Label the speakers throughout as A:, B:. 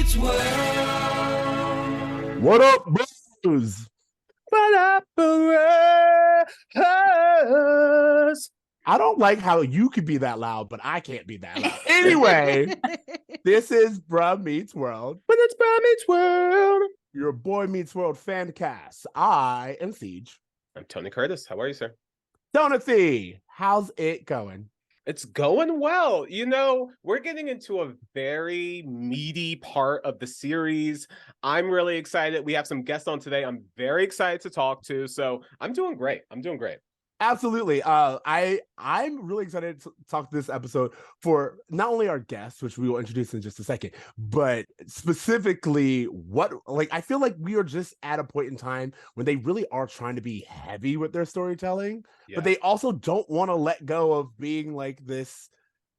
A: Meets World.
B: What up, bros? What up, bros? I don't like how you can be that loud, but I can't be that loud. Anyway, this is Bruh Meets World. But it's Bruh Meets World. Your Boy Meets World Fancast. I am Ceej.
C: I'm Tony Curtis. How are you, sir?
B: Donathy, how's it going?
C: It's going well. You know, we're getting into a very meaty part of the series. I'm really excited. We have some guests on today I'm very excited to talk to. So I'm doing great.
B: Absolutely. I'm really excited to talk this episode for not only our guests, which we will introduce in just a second, but specifically I feel like we are just at a point in time when they really are trying to be heavy with their storytelling, but they also don't want to let go of being like this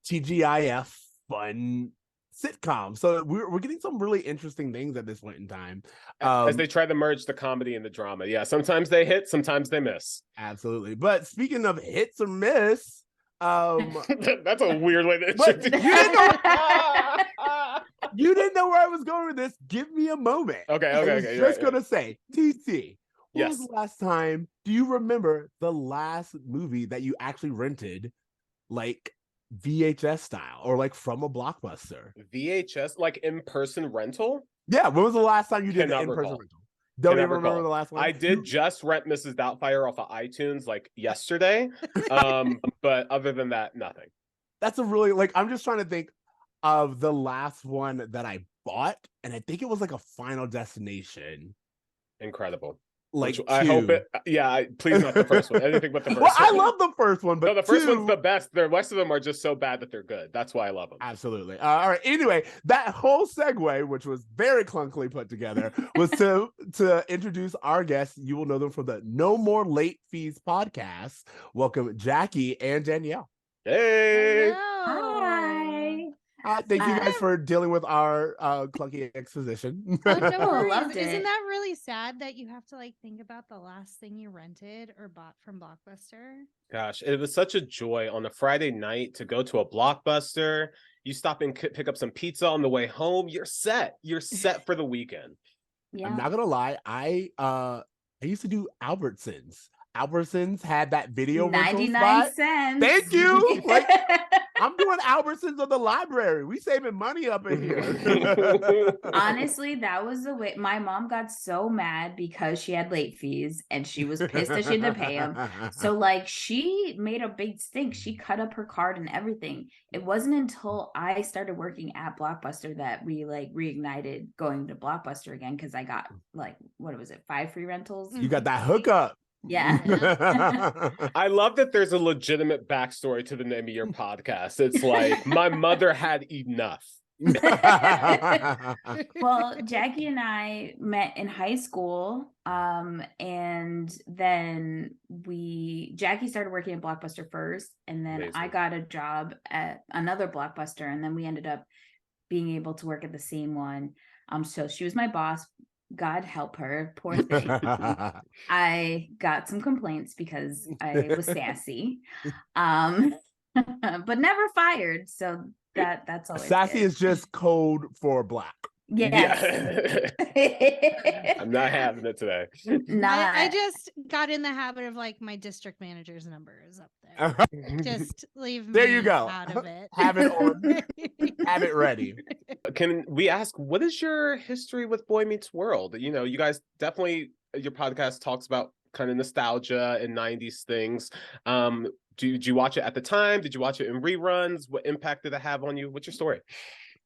B: TGIF fun sitcom. So we're getting some really interesting things at this point in time.
C: As they try to merge the comedy and the drama. Yeah, sometimes they hit, sometimes they miss.
B: Absolutely. But speaking of hits or miss,
C: that's a weird way to introduce
B: you didn't know where I was going with this. Give me a moment.
C: Okay.
B: I was just gonna say, TC, when
C: Yes.
B: was the last time? Do you remember the last movie that you actually rented, like VHS style or like from a Blockbuster?
C: VHS, like in-person rental?
B: Yeah, when was the last time you did an
C: Cannot
B: in-person
C: recall.
B: rental? Don't
C: Cannot
B: even remember
C: recall.
B: the last one.
C: I did just rent Mrs. Doubtfire off of iTunes like yesterday. But other than that, nothing.
B: That's a really I'm just trying to think of the last one that I bought, and I think it was like a Final Destination.
C: Incredible.
B: Like
C: Which I hope it. Yeah, please not the first one. Anything but the first one.
B: I love the first one, but
C: no, the first one's the best. The rest of them are just so bad that they're good. That's why I love them.
B: Absolutely. All right. Anyway, that whole segue, which was very clunkily put together, was to introduce our guests. You will know them from the No More Late Fees podcast. Welcome, Jackie and Danielle.
C: Hey.
D: Hi.
B: Thank you guys for dealing with our clunky exposition.
E: Oh, no worries.
D: Loved it.
E: Isn't that really sad that you have to think about the last thing you rented or bought from Blockbuster?
C: Gosh, it was such a joy on a Friday night to go to a Blockbuster. You stop and pick up some pizza on the way home. You're set. You're set for the weekend.
D: Yeah.
B: I'm not gonna lie. I used to do Albertsons. Albertsons had that video rental
D: 99
B: spot.
D: cents.
B: Thank you. I'm doing Albertsons of the library. We saving money up in here.
D: Honestly, that was the way. My mom got so mad because she had late fees and she was pissed that she had to pay them. So she made a big stink. She cut up her card and everything. It wasn't until I started working at Blockbuster that we reignited going to Blockbuster again, because I got 5 free rentals.
B: You got that hookup.
D: Yeah.
C: I love that there's a legitimate backstory to the name of your podcast. It's like, my mother had enough.
D: Well, Jackie and I met in high school, and then Jackie started working at Blockbuster first, and then
C: Amazing.
D: I got a job at another Blockbuster, and then we ended up being able to work at the same one. So she was my boss. God help her, poor thing. I got some complaints because I was sassy, but never fired. So that's always
B: Sassy
D: good.
B: is just code for black.
D: Yes.
C: Yeah. I'm not having it today.
E: I just got in the habit of my district manager's number is up there. Just leave
B: There
E: me
B: you go.
E: out of it.
B: Have it on. Have it ready.
C: Can we ask, what is your history with Boy Meets World? You know, you guys definitely, your podcast talks about kind of nostalgia and 90s things. Did you watch it at the time? Did you watch it in reruns? What impact did it have on you? What's your story?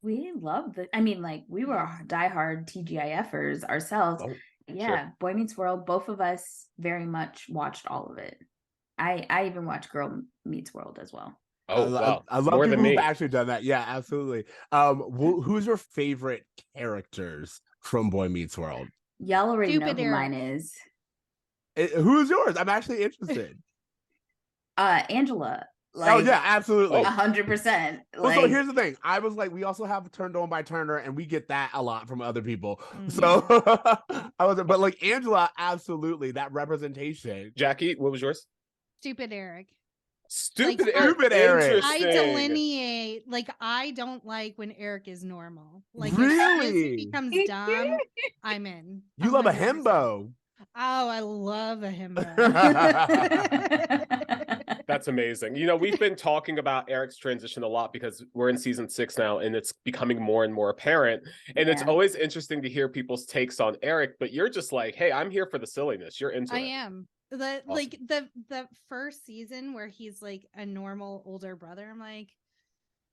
D: We loved it. I mean, we were diehard TGIFers ourselves.
C: Oh,
D: yeah,
C: sure.
D: Boy Meets World, both of us very much watched all of it. I even watched Girl Meets World as well.
C: Oh, wow.
B: I love
C: More
B: people
C: than me.
B: who've actually done that. Yeah, absolutely. Who's your favorite characters from Boy Meets World?
D: Y'all already know
E: Stupid
D: who
E: Eric.
D: mine is.
B: Who's yours? I'm actually interested.
D: Angela.
B: Oh yeah, absolutely.
D: 100%.
B: Well, so here's the thing. I was we also have Turned On by Turner, and we get that a lot from other people. So I wasn't, but Angela, absolutely, that representation.
C: Jackie, what was yours?
E: Stupid Eric.
C: Stupid
E: Like,
C: Eric.
B: Stupid Eric.
E: I
C: Interesting.
E: delineate, like, I don't like when Eric is normal. Like, as soon as he
B: Really?
E: becomes dumb, I'm in.
B: You love a
E: 100%.
B: himbo.
E: Oh, I love a himbo.
C: That's amazing. You know, we've been talking about Eric's transition a lot because we're in season 6 now and it's becoming more and more apparent. And it's
D: Yeah.
C: always interesting to hear people's takes on Eric, but you're just like, hey, I'm here for the silliness. You're into
E: I
C: it.
E: am. Like the first season where he's like a normal older brother, I'm like,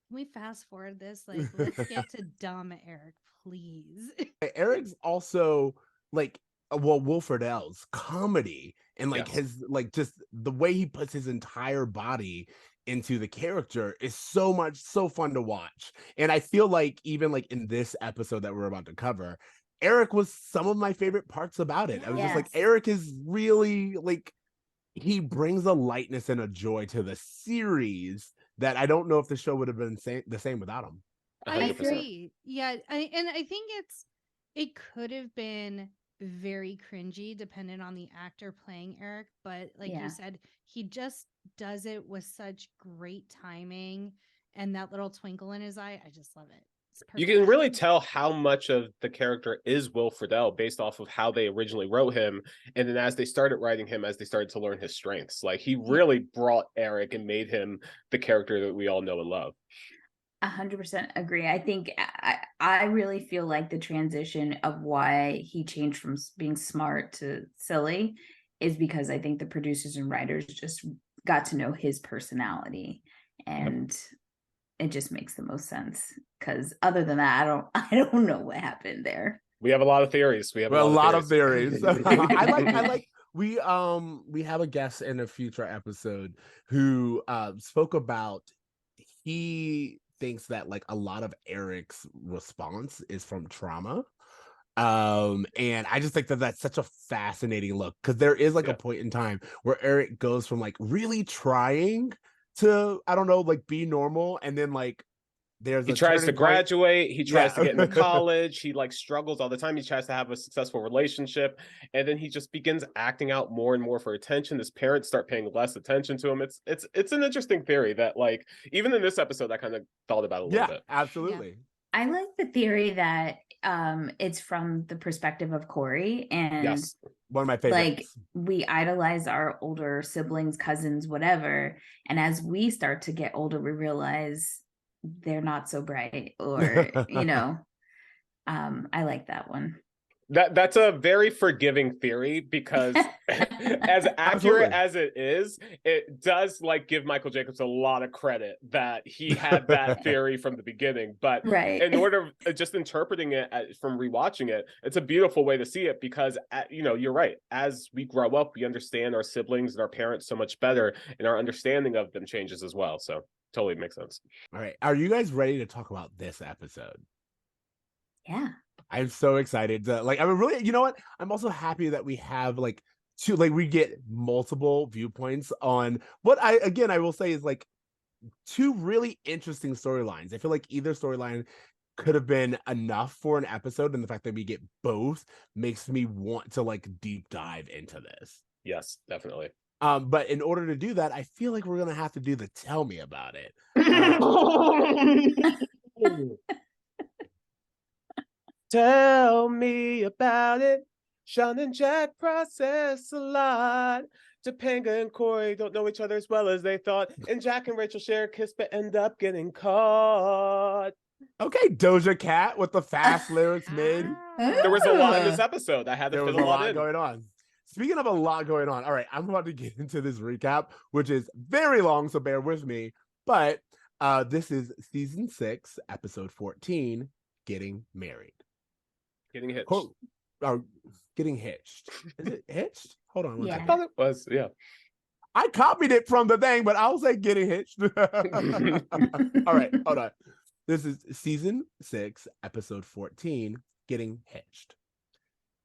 E: can we fast forward this? Like, let's get to dumb Eric, please.
B: Eric's also like, Will Friedle's comedy and like
C: Yes.
B: his like just the way he puts his entire body into the character is so fun to watch. And I feel like even like in this episode that we're about to cover, Eric was some of my favorite parts about it. I was just like,
D: Yes.
B: Eric is really like, he brings a lightness and a joy to the series that I don't know if the show would have been the same without him.
E: I
C: 100%.
E: agree. Yeah, and I think it could have been very cringy depending on the actor playing Eric, but like
D: Yeah.
E: you said, he just does it with such great timing and that little twinkle in his eye. I just love it. It's
C: You
E: perfect.
C: can really tell how much of the character is Will Friedle based off of how they originally wrote him. And then as they started writing him, as they started to learn his strengths, like he really brought Eric and made him the character that we all know and love.
D: 100% agree. I think I really feel like the transition of why he changed from being smart to silly is because I think the producers and writers just got to know his personality, and it just makes the most sense. Because other than that, I don't know what happened there.
C: We have a lot of theories. We have
B: Well, a lot of
C: theories.
B: theories. I like we have a guest in a future episode who spoke about, he thinks that like a lot of Eric's response is from trauma. And I just think that that's such a fascinating look, because there is like a point in time where Eric goes from like really trying to, I don't know, like be normal, and then like there's
C: He
B: a
C: tries to
B: turning point.
C: graduate. He tries to
B: Yeah.
C: get into college. He like struggles all the time. He tries to have a successful relationship, and then he just begins acting out more and more for attention. His parents start paying less attention to him. It's an interesting theory that like even in this episode I kind of thought about a little bit.
B: Absolutely.
D: I like the theory that it's from the perspective of Cory, and
C: Yes.
B: One of my favorites.
D: like we idolize our older siblings, cousins, whatever, and as we start to get older, we realize they're not so bright, or I like that one.
C: That's a very forgiving theory, because as accurate as it is, it does like give Michael Jacobs a lot of credit that he had that theory from the beginning. But
D: Right.
C: in order of just interpreting it from rewatching it, it's a beautiful way to see it, because you're right. As we grow up, we understand our siblings and our parents so much better, and our understanding of them changes as well. So totally makes sense.
B: All right. Are you guys ready to talk about this episode?
D: Yeah.
B: I'm so excited to I'm really, you know what? I'm also happy that we have like we get multiple viewpoints on what I will say is like two really interesting storylines. I feel like either storyline could have been enough for an episode, and the fact that we get both makes me want to like deep dive into this.
C: Yes, definitely.
B: But in order to do that, I feel like we're gonna have to do the tell me about it.
C: Tell me about it. Shawn and Jack process a lot. Topanga and Cory don't know each other as well as they thought. And Jack and Rachel share a kiss but end up getting caught.
B: Okay, Doja Cat with the fast lyrics mid.
C: There was a lot in this episode. I had to
B: There
C: fit
B: was
C: a lot in.
B: going on. Speaking of a lot going on, all right, I'm about to get into this recap, which is very long, so bear with me. But this is season 6, episode 14, Getting Married.
C: Getting hitched.
B: Getting hitched. Is it hitched? Hold on.
D: Yeah.
C: I thought it was, yeah.
B: I copied it from the thing, but I'll say getting hitched. All right, hold on. This is season 6, episode 14, Getting Hitched.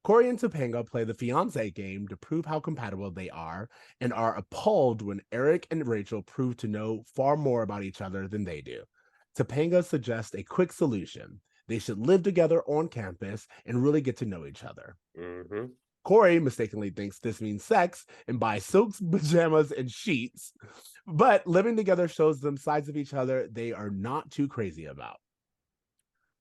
B: Cory and Topanga play the fiancé game to prove how compatible they are, and are appalled when Eric and Rachel prove to know far more about each other than they do. Topanga suggests a quick solution. They should live together on campus and really get to know each other.
C: Mm-hmm.
B: Cory mistakenly thinks this means sex and buys silks, pajamas, and sheets. But living together shows them sides of each other they are not too crazy about.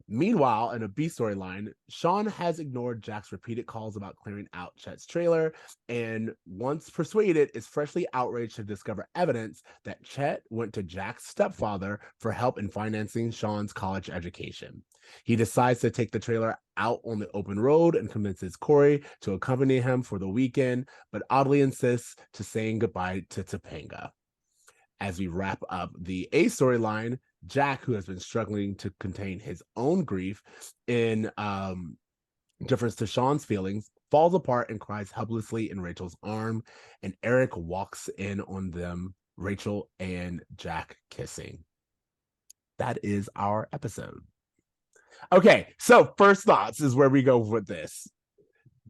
B: Meanwhile, in a B storyline, Shawn has ignored Jack's repeated calls about clearing out Chet's trailer, and once persuaded, is freshly outraged to discover evidence that Chet went to Jack's stepfather for help in financing Shawn's college education. He decides to take the trailer out on the open road and convinces Cory to accompany him for the weekend, but oddly insists to saying goodbye to Topanga. As we wrap up the A storyline, Jack, who has been struggling to contain his own grief in difference to Shawn's feelings, falls apart and cries helplessly in Rachel's arm, and Eric walks in on them, Rachel and Jack kissing. That is our episode. Okay, so first thoughts is where we go with this.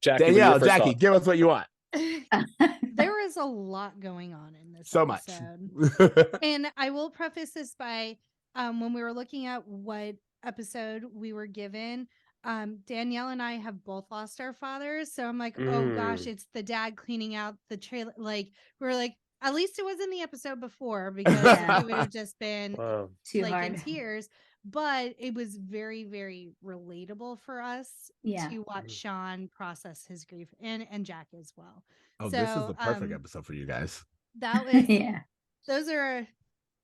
B: Danielle, Jackie, give us what you want.
E: There is a lot going on in this
B: episode.
E: Much. And I will preface this by when we were looking at what episode we were given, Danielle and I have both lost our fathers. So I'm like, oh gosh, it's the dad cleaning out the trailer. Like, we were like, at least it was in the episode before, because it would have just been
D: too
E: like
D: hard
E: in tears. But it was very, very relatable for us to watch Shawn process his grief, and Jack as well.
B: Oh,
E: so,
B: this is the perfect episode for you guys.
E: That was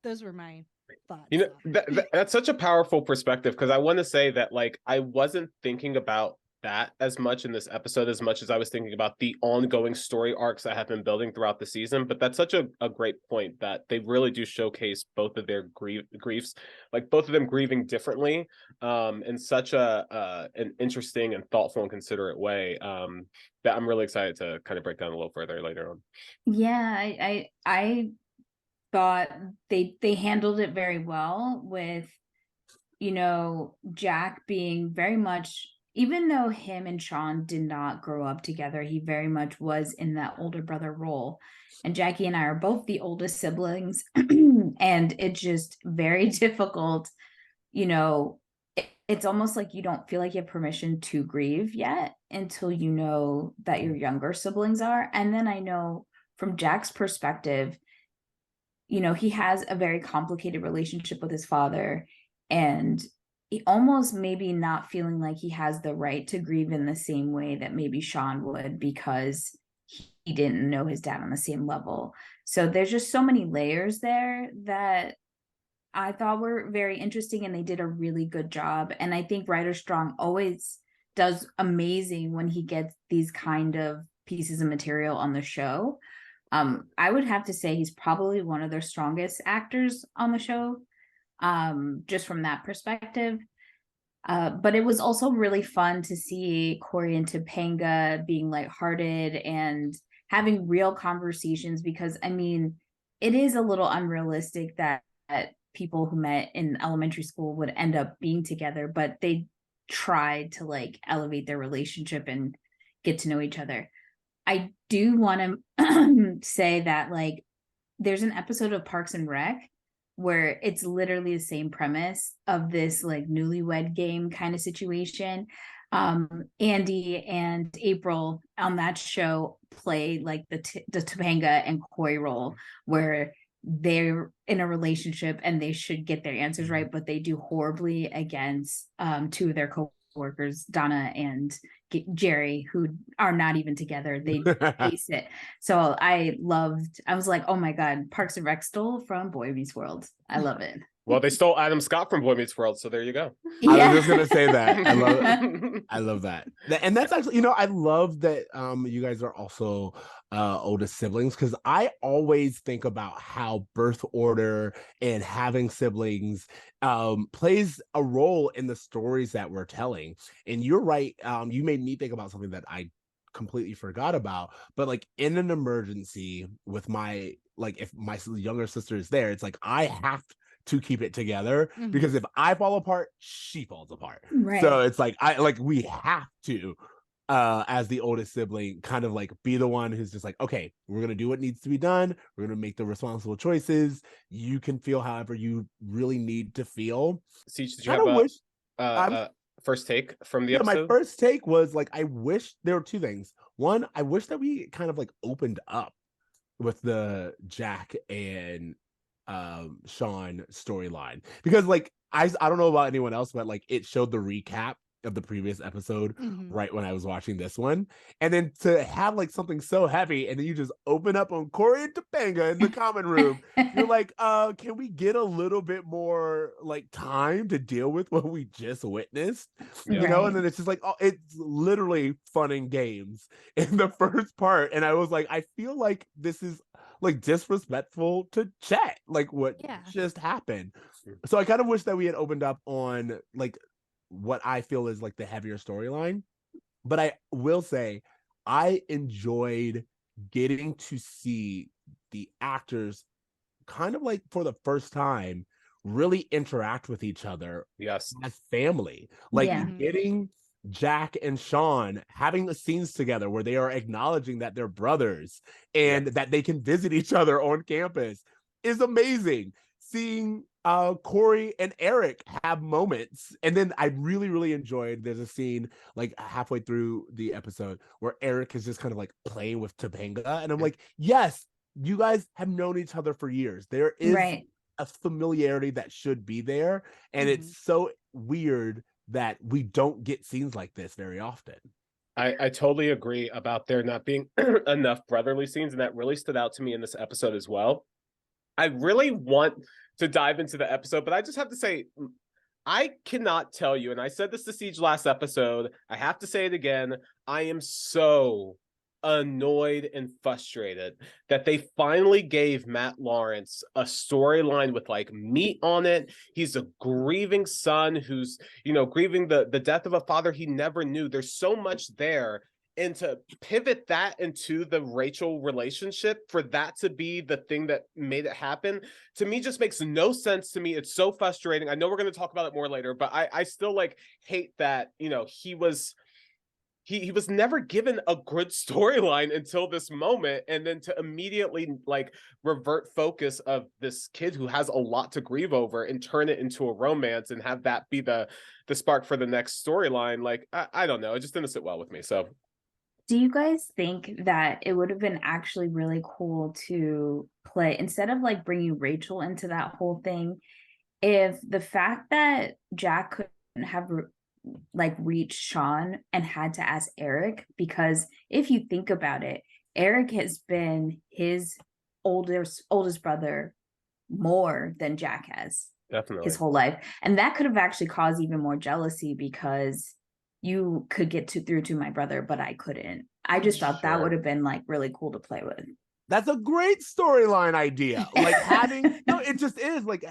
E: those were my thoughts.
C: You know, that's such a powerful perspective, because I want to say that, like, I wasn't thinking about that as much in this episode as much as I was thinking about the ongoing story arcs that have been building throughout the season. But that's such a great point, that they really do showcase both of their griefs, like both of them grieving differently, in such an interesting and thoughtful and considerate way, that I'm really excited to kind of break down a little further later on.
D: Yeah, I thought they handled it very well with, Jack being very much, even though him and Shawn did not grow up together, he very much was in that older brother role. And Jackie and I are both the oldest siblings, and it's just very difficult. It's almost like you don't feel like you have permission to grieve yet until you know that your younger siblings are. And then I know from Jack's perspective, he has a very complicated relationship with his father, and he almost maybe not feeling like he has the right to grieve in the same way that maybe Shawn would, because he didn't know his dad on the same level. So there's just so many layers there that I thought were very interesting, and they did a really good job. And I think Writer Strong always does amazing when he gets these kind of pieces of material on the show. I would have to say he's probably one of their strongest actors on the show, just from that perspective. But it was also really fun to see Cory and Topanga being lighthearted and having real conversations, because it is a little unrealistic that people who met in elementary school would end up being together, but they tried to elevate their relationship and get to know each other. I do want to say that there's an episode of Parks and Rec where it's literally the same premise of this newlywed game kind of situation. Andy and April on that show play the Topanga and Cory role, where they're in a relationship and they should get their answers right, but they do horribly against two of their co-workers, Donna and Jerry, who are not even together. They ace it. So I was like, oh my God, Parks and Rec stole from Boy Meets World. I love it.
C: Well, they stole Adam Scott from Boy Meets World, so there you go.
B: Yeah. I was just gonna say that. I love that. And that's actually, I love that you guys are also oldest siblings, because I always think about how birth order and having siblings plays a role in the stories that we're telling. And you're right, you made me think about something that I completely forgot about, but in an emergency with my if my younger sister is there, it's I have to keep it together, because if I fall apart, she falls apart. Right. So it's we have to as the oldest sibling kind of be the one who's just okay, we're gonna do what needs to be done, we're gonna make the responsible choices, you can feel however you really need to feel.
C: Ceej, did you have first take from the
B: Yeah, my
C: episode?
B: first take was like, I wish there were two things. One, I wish that we kind of like opened up with the Jack and Shawn storyline, because like I don't know about anyone else, but like it showed the recap of the previous episode
E: Mhm.
B: right when I was watching this one, and then to have like something so heavy and then you just open up on Cory and Topanga in the common room, you're like, can we get a little bit more like time to deal with what we just witnessed?
C: Yeah.
B: You know,
D: Right.
B: and then it's just like, oh, it's literally fun and games in the first part, and I was like, I feel like this is like disrespectful to Chet, like what
E: Yeah.
B: just happened. So I kind of wish that we had opened up on like what I feel is like the heavier storyline. But I will say I enjoyed getting to see the actors kind of like for the first time really interact with each other
C: Yes.
B: as family. Like
D: Yeah.
E: Mhm.
B: getting Jack and Shawn having the scenes together where they are acknowledging that they're brothers and that they can visit each other on campus is amazing. Seeing Cory and Eric have moments. And then I really, really enjoyed, there's a scene like halfway through the episode where Eric is just kind of like playing with Topanga. And I'm like, yes, you guys have known each other for years. There is
D: Right.
B: a familiarity that should be there. And
E: Mhm.
B: it's so weird that we don't get scenes like this very often.
C: I totally agree about there not being enough brotherly scenes, and that really stood out to me in this episode as well. I really want to dive into the episode, but I just have to say, I cannot tell you, and I said this to Ceej last episode, I have to say it again, I am so annoyed and frustrated that they finally gave Matt Lawrence a storyline with like meat on it. He's a grieving son who's, grieving the death of a father he never knew. There's so much there. And to pivot that into the Rachel relationship, for that to be the thing that made it happen, to me just makes no sense to me. It's so frustrating. I know we're going to talk about it more later, but I still like hate that, he was never given a good storyline until this moment, and then to immediately like revert focus of this kid who has a lot to grieve over and turn it into a romance and have that be the spark for the next storyline, like I don't know, it just didn't sit well with me. So
D: Do you guys think that it would have been actually really cool to play, instead of like bringing Rachel into that whole thing, if the fact that Jack couldn't have like reached Shawn and had to ask Eric? Because if you think about it, Eric has been his oldest brother more than Jack has
C: definitely
D: his whole life, and that could have actually caused even more jealousy, because you could get through to my brother but I couldn't. I just thought that would
C: Sure.
D: have been like really cool to play with.
B: That's a great storyline idea. Like having no, it just is like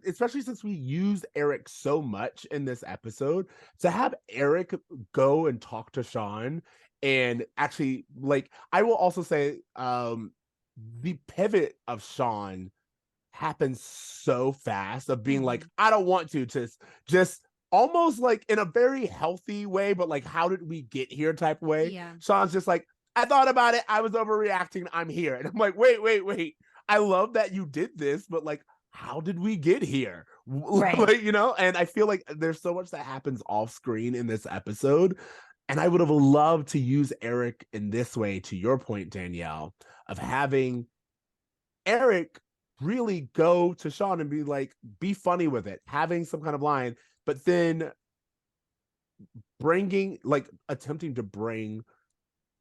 B: especially since we used Eric so much in this episode, to have Eric go and talk to Shawn and actually like I will also say the pivot of Shawn happens so fast of being like, I don't want to just almost like in a very healthy way, but like, how did we get here type way?
E: Yeah.
B: Shawn's just like, I thought about it. I was overreacting. I'm here. And I'm like, wait. I love that you did this, but like, how did we get here?
D: Right.
B: Like, and I feel like there's so much that happens off screen in this episode. And I would have loved to use Eric in this way, to your point, Danielle, of having Eric really go to Shawn and be like, be funny with it, having some kind of line, but then attempting to bring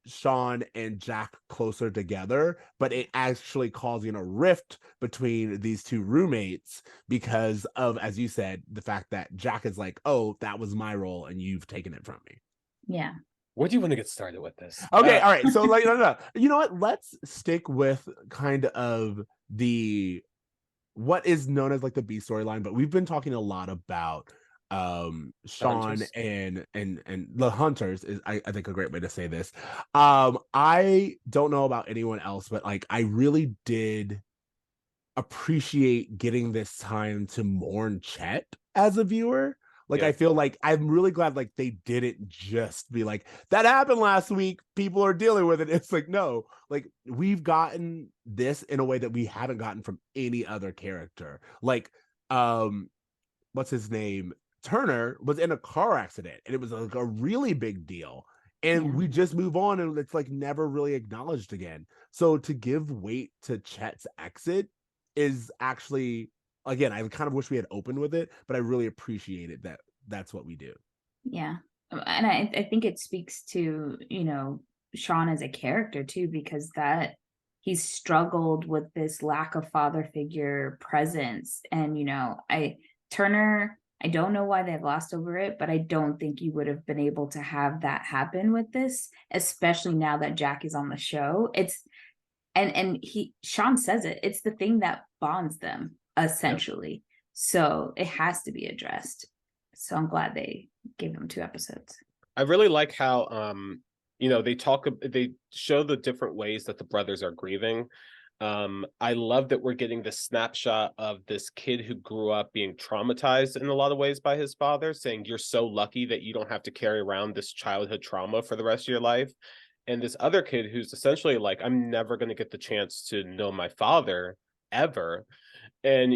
B: Shawn and Jack closer together, but it actually causing a rift between these two roommates because of, as you said, the fact that Jack is like, oh, that was my role and you've taken it from me.
D: Yeah.
C: Where do you want to get started with this?
B: Okay, all right. So like, no. You know what? Let's stick with kind of what is known as like the B storyline, but we've been talking a lot about Shawn and the Hunters is I think a great way to say this. I don't know about anyone else, but like I really did appreciate getting this time to mourn Chet as a viewer. Like,
C: Yeah.
B: I feel like I'm really glad like they didn't just be like, that happened last week, people are dealing with it. It's like, no, like we've gotten this in a way that we haven't gotten from any other character. Like, what's his name? Turner was in a car accident, and it was like a really big deal. And
D: Yeah.
B: we just move on, and it's like never really acknowledged again. So to give weight to Chet's exit is actually, again, I kind of wish we had opened with it, but I really appreciated that that's what we do.
D: Yeah. And I think it speaks to, Shawn as a character too, because that he's struggled with this lack of father figure presence. And, Turner, I don't know why they glossed over it, but I don't think you would have been able to have that happen with this, especially now that Jack is on the show. It's and Shawn says it's the thing that bonds them essentially. Yeah. So it has to be addressed. So I'm glad they gave him 2 episodes.
C: I really like how they show the different ways that the brothers are grieving. I love that we're getting the snapshot of this kid who grew up being traumatized in a lot of ways by his father, saying you're so lucky that you don't have to carry around this childhood trauma for the rest of your life. And this other kid who's essentially like, I'm never going to get the chance to know my father ever. And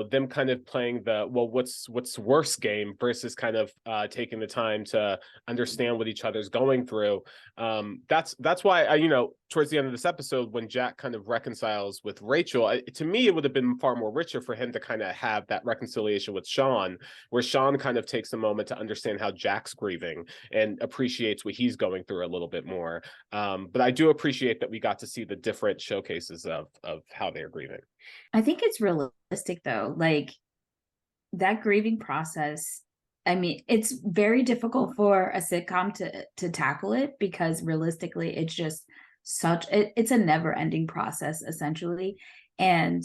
C: them kind of playing the what's worse game versus kind of taking the time to understand what each other's going through. That's why I towards the end of this episode, when Jack kind of reconciles with Rachel, to me it would have been far more richer for him to kind of have that reconciliation with Shawn, where Shawn kind of takes a moment to understand how Jack's grieving and appreciates what he's going through a little bit more. But I do appreciate that we got to see the different showcases of how they're grieving.
D: I think it's realistic though, like that grieving process. I mean, it's very difficult for a sitcom to tackle it, because realistically, it's just it's a never ending process essentially. And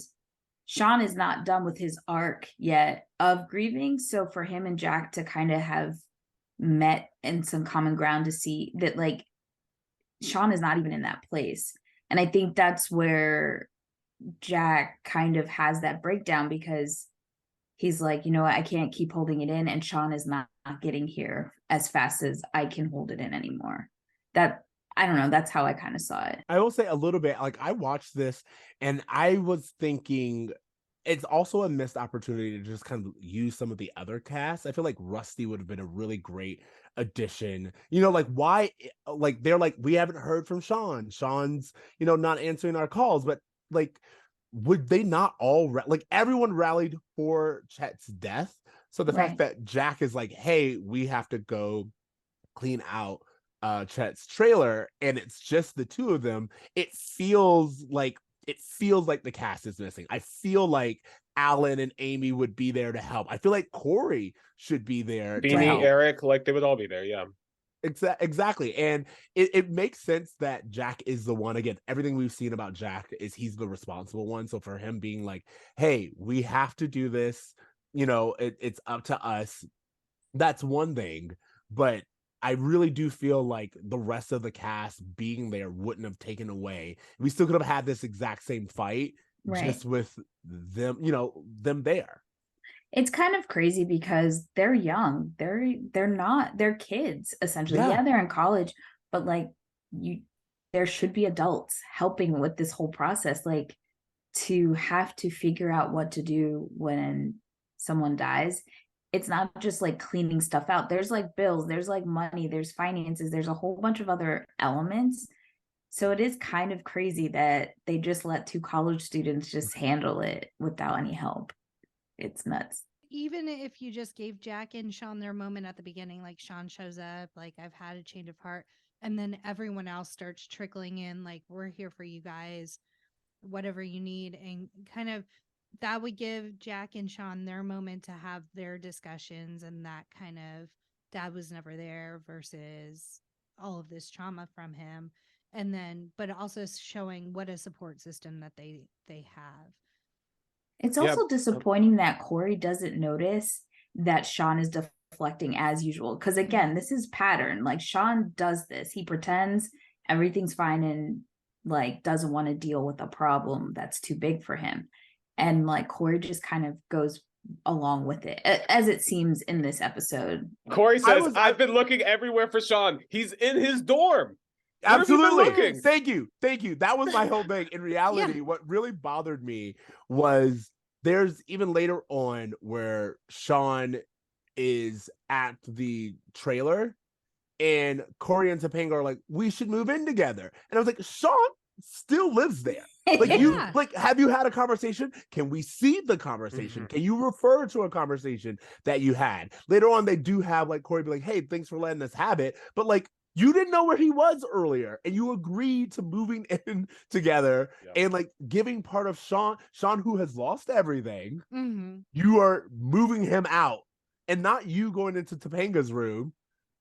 D: Shawn is not done with his arc yet of grieving. So for him and Jack to kind of have met in some common ground to see that like Shawn is not even in that place. And I think that's where Jack kind of has that breakdown, because he's like, I can't keep holding it in, and Shawn is not getting here as fast as I can hold it in anymore. That, I don't know, that's how I kind of saw it.
B: I will say a little bit, like I watched this and I was thinking it's also a missed opportunity to just kind of use some of the other casts. I feel like Rusty would have been a really great addition. Like why, like they're like, we haven't heard from Shawn. Shawn's, not answering our calls, but like, would they not all like everyone rallied for Chet's death? So the fact that Jack is like, hey, we have to go clean out Chet's trailer, and it's just the two of them, it feels like the cast is missing. I feel like Alan and Amy would be there to help. I feel like Cory should be there.
C: Beanie, Eric, like they would all be there. Yeah.
B: Exactly. And it makes sense that Jack is the one. Again, everything we've seen about Jack is he's the responsible one. So for him being like, hey, we have to do this, it's up to us. That's one thing. But I really do feel like the rest of the cast being there wouldn't have taken away. We still could have had this exact same fight just with them, them there.
D: It's kind of crazy because they're young. They're kids essentially. Yeah, they're in college, but like there should be adults helping with this whole process. Like to have to figure out what to do when someone dies. It's not just like cleaning stuff out. There's like bills, there's like money, there's finances, there's a whole bunch of other elements. So it is kind of crazy that they just let 2 college students just handle it without any help. It's nuts.
E: Even if you just gave Jack and Shawn their moment at the beginning, like Shawn shows up, like I've had a change of heart, and then everyone else starts trickling in, like we're here for you guys, whatever you need, and kind of that would give Jack and Shawn their moment to have their discussions, and that kind of dad was never there versus all of this trauma from him. And then, but also showing what a support system that they have.
D: It's also disappointing that Cory doesn't notice that Shawn is deflecting as usual. Because again, this is pattern. Like Shawn does this. He pretends everything's fine and like doesn't want to deal with a problem that's too big for him. And like Cory just kind of goes along with it, as it seems in this episode.
C: Cory says, I've been looking everywhere for Shawn. He's in his dorm.
B: Absolutely. Thank you. That was my whole thing. In reality, what really bothered me was there's even later on where Shawn is at the trailer, and Cory and Topanga are like, we should move in together. And I was like, Shawn still lives there. Like, you,
E: Yeah.
B: like, have you had a conversation? Can we see the conversation? Can you refer to a conversation that you had? Later on, they do have like Cory be like, hey, thanks for letting us have it. But like, you didn't know where he was earlier, and you agreed to moving in together and like giving part of Shawn, who has lost everything. You are moving him out, and not you going into Topanga's room,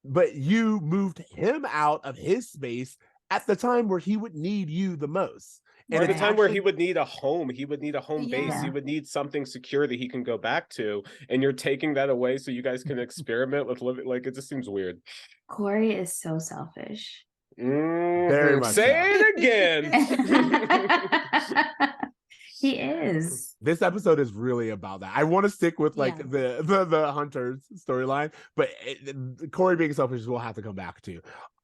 B: but you moved him out of his space at the time where he would need you the most.
C: Or
B: And
C: at the
B: it's
C: time where
B: actually-
C: he would need a home, he would need a home base, he would need something secure that he can go back to, and you're taking that away so you guys can experiment with living. Like, it just seems weird.
D: Cory is so selfish.
B: Very much
C: Say
B: so.
C: it again.
D: He is.
B: This episode is really about that. I want to stick with like the Hunter's storyline, but Cory being selfish we'll have to come back to.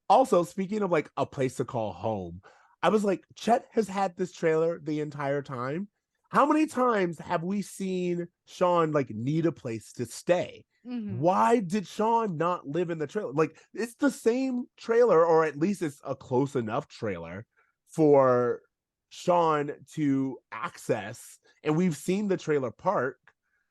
B: Also, speaking of like a place to call home, I was like, Chet has had this trailer the entire time. How many times have we seen Shawn like need a place to stay? Why did Shawn not live in the trailer? Like, it's the same trailer, or at least it's a close enough trailer for Shawn to access, and we've seen the trailer park.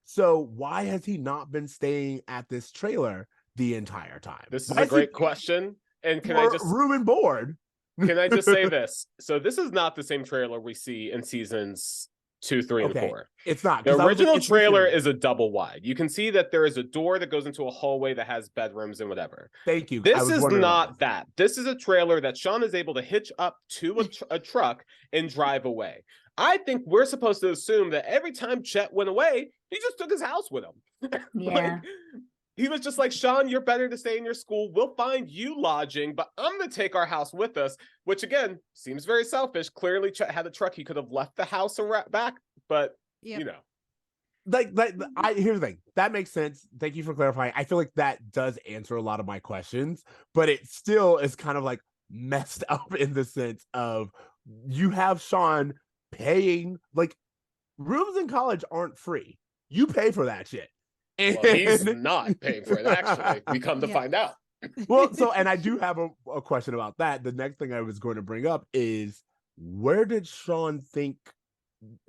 B: So why has he not been staying at this trailer the entire time?
C: This is a great question. And can I just
B: room and board?
C: Can I just say this? So this is not the same trailer we see in seasons 2, 3, and 4.
B: It's not.
C: The original trailer is a double wide. You can see that there is a door that goes into a hallway that has bedrooms and whatever.
B: Thank you.
C: This is not that. This is a trailer that Shawn is able to hitch up to a truck and drive away. I think we're supposed to assume that every time Chet went away, he just took his house with him.
D: Yeah.
C: He was just like, Shawn, you're better to stay in your school. We'll find you lodging, but I'm going to take our house with us, which again, seems very selfish. Clearly, Chet had a truck. He could have left the house and back, but you know.
B: Here's the thing. That makes sense. Thank you for clarifying. I feel like that does answer a lot of my questions, but it still is kind of like messed up in the sense of you have Shawn paying, like, rooms in college aren't free. You pay for that shit.
C: Well, he's not paying for it, actually. We come to find out.
B: Well, so, and I do have a question about that. The next thing I was going to bring up is, where did Shawn think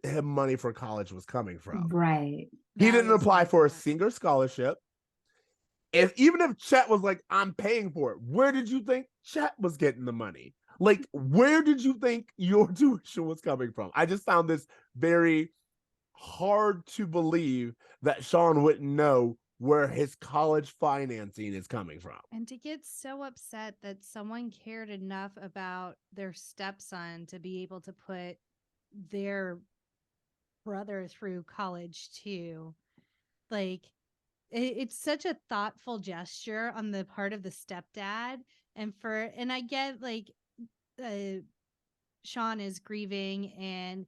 B: his money for college was coming from?
D: Right.
B: He didn't apply for a single scholarship. Even if Chet was like, I'm paying for it, where did you think Chet was getting the money? Like, where did you think your tuition was coming from? I just found this very hard to believe that Shawn wouldn't know where his college financing is coming from.
E: And to get so upset that someone cared enough about their stepson to be able to put their brother through college too. Like, it's such a thoughtful gesture on the part of the stepdad. And I get like Shawn is grieving, and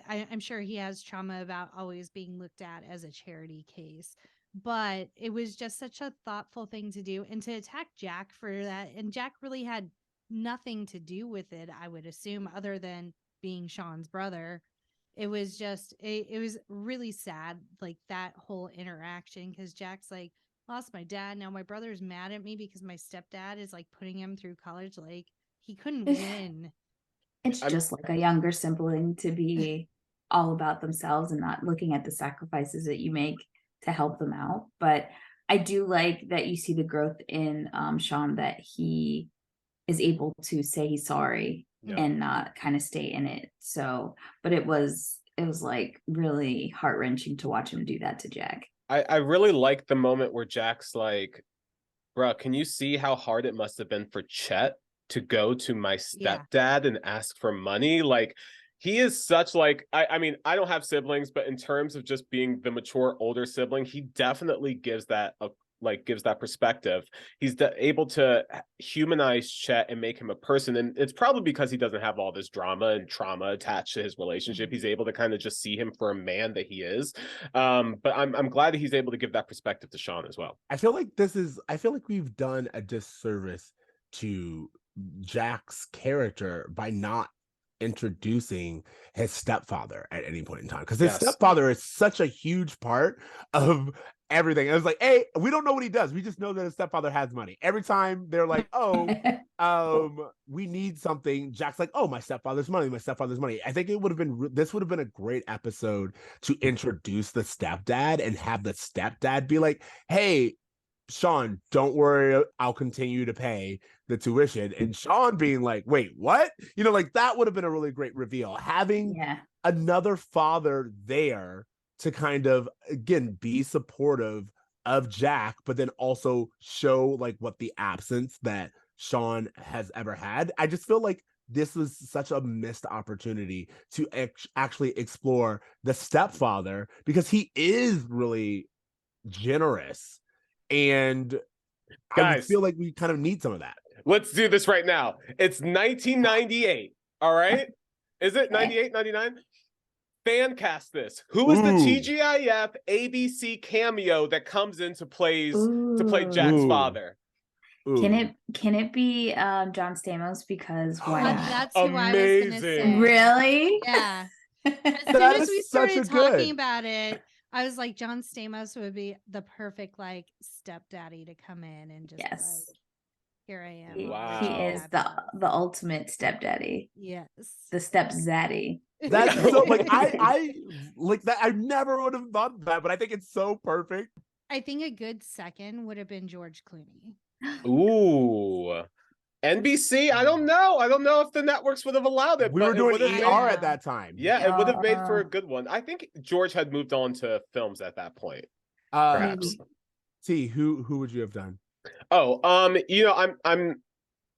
E: I'm sure he has trauma about always being looked at as a charity case, but it was just such a thoughtful thing to do. And to attack Jack for that, and Jack really had nothing to do with it, I would assume, other than being Shawn's brother. It was just, it was really sad, like that whole interaction, because Jack's like, lost my dad, now my brother's mad at me because my stepdad is like putting him through college. Like, he couldn't win.
D: It's just like a younger sibling to be all about themselves and not looking at the sacrifices that you make to help them out. But I do like that you see the growth in Shawn, that he is able to say he's sorry and not kind of stay in it. So, but it was like really heart-wrenching to watch him do that to Jack.
C: I really like the moment where Jack's like, bruh, can you see how hard it must have been for Chet to go to my stepdad and ask for money? Like, he is such like, I mean, I don't have siblings, but in terms of just being the mature older sibling, he definitely gives that perspective. He's able to humanize Chet and make him a person. And it's probably because he doesn't have all this drama and trauma attached to his relationship. He's able to kind of just see him for a man that he is. But I'm glad that he's able to give that perspective to Shawn as well.
B: I feel like we've done a disservice to Jack's character by not introducing his stepfather at any point in time, because his
C: Yes.
B: stepfather is such a huge part of everything. It was like, hey, we don't know what he does. We just know that his stepfather has money. Every time they're like, oh, we need something, Jack's like, oh, my stepfather's money, my stepfather's money. I think it would have been, this would have been a great episode to introduce the stepdad and have the stepdad be like, hey, Shawn, don't worry, I'll continue to pay the tuition. And Shawn being like, wait, what? You know, like that would have been a really great reveal. Having another father there to kind of, again, be supportive of Jack, but then also show like what the absence that Shawn has ever had. I just feel like this was such a missed opportunity to actually explore the stepfather, because he is really generous. And
C: Guys,
B: I feel like we kind of need some of that.
C: Let's do this right now. It's 1998. All right. Is it 98, 99? Fancast this. Who is the TGIF ABC cameo that comes in to play Jack's father?
D: Can it be John Stamos? Because why not?
E: That's who I was gonna say.
D: Really?
E: Yeah. As soon as we started talking about it, I was like, John Stamos would be the perfect like stepdaddy to come in and just like, here I am.
C: Wow.
D: He is the ultimate stepdaddy.
E: Yes.
D: The stepzaddy.
B: That's so like I like that. I never would have thought that, but I think it's so perfect.
E: I think a good second would have been George Clooney.
C: Ooh. NBC, I don't know. I don't know if the networks would have allowed it.
B: We were doing ER at that time.
C: Yeah, it would have made for a good one. I think George had moved on to films at that point. Perhaps.
B: See, who would you have done?
C: Oh, you know, I'm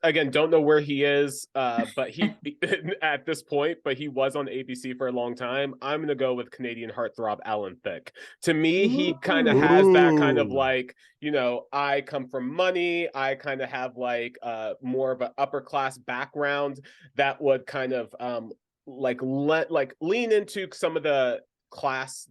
C: again, don't know where he is, but he at this point, but he was on ABC for a long time. I'm gonna go with Canadian heartthrob Alan Thicke. To me, he kind of has that kind of like, you know, I come from money. I kind of have like more of an upper class background that would kind of lean into some of the class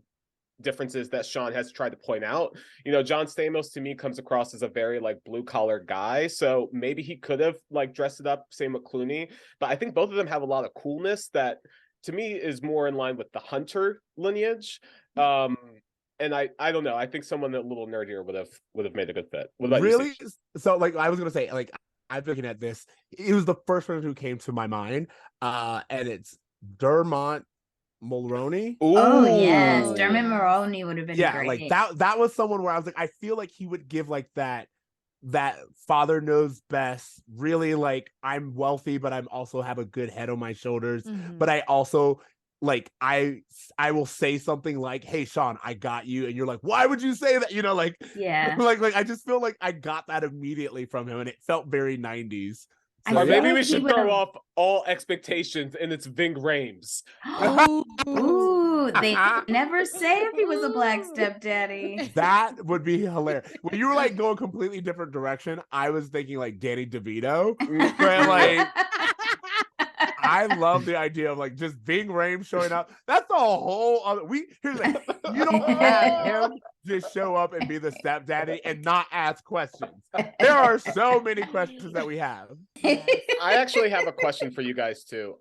C: differences that Shawn has tried to point out. You know, John Stamos to me comes across as a very like blue collar guy, so maybe he could have like dressed it up, same with Clooney, but I think both of them have a lot of coolness that to me is more in line with the Hunter lineage. And I don't know, I think someone a little nerdier would have made a good fit. What about
B: really
C: you,
B: so like I was gonna say, like I'm looking at this, it was the first person who came to my mind, and it's Dermot Mulroney.
D: Oh yes, Dermot Mulroney would have been great.
B: Like that was someone where I was like, I feel like he would give like that father knows best, really like, I'm wealthy but I'm also have a good head on my shoulders, but I also like I will say something like, hey Shawn, I got you, and you're like, why would you say that, you know, like like I just feel like I got that immediately from him and it felt very 90s.
C: Or maybe we should throw off all expectations and it's Ving Rhames.
D: Ooh, they never say if he was a black stepdaddy.
B: That would be hilarious. When you were like going completely different direction, I was thinking like Danny DeVito, where like I love the idea of like just Ving Rhames showing up. That's a whole other. Here's the thing. You don't have him just show up and be the stepdaddy and not ask questions. There are so many questions that we have.
C: I actually have a question for you guys too.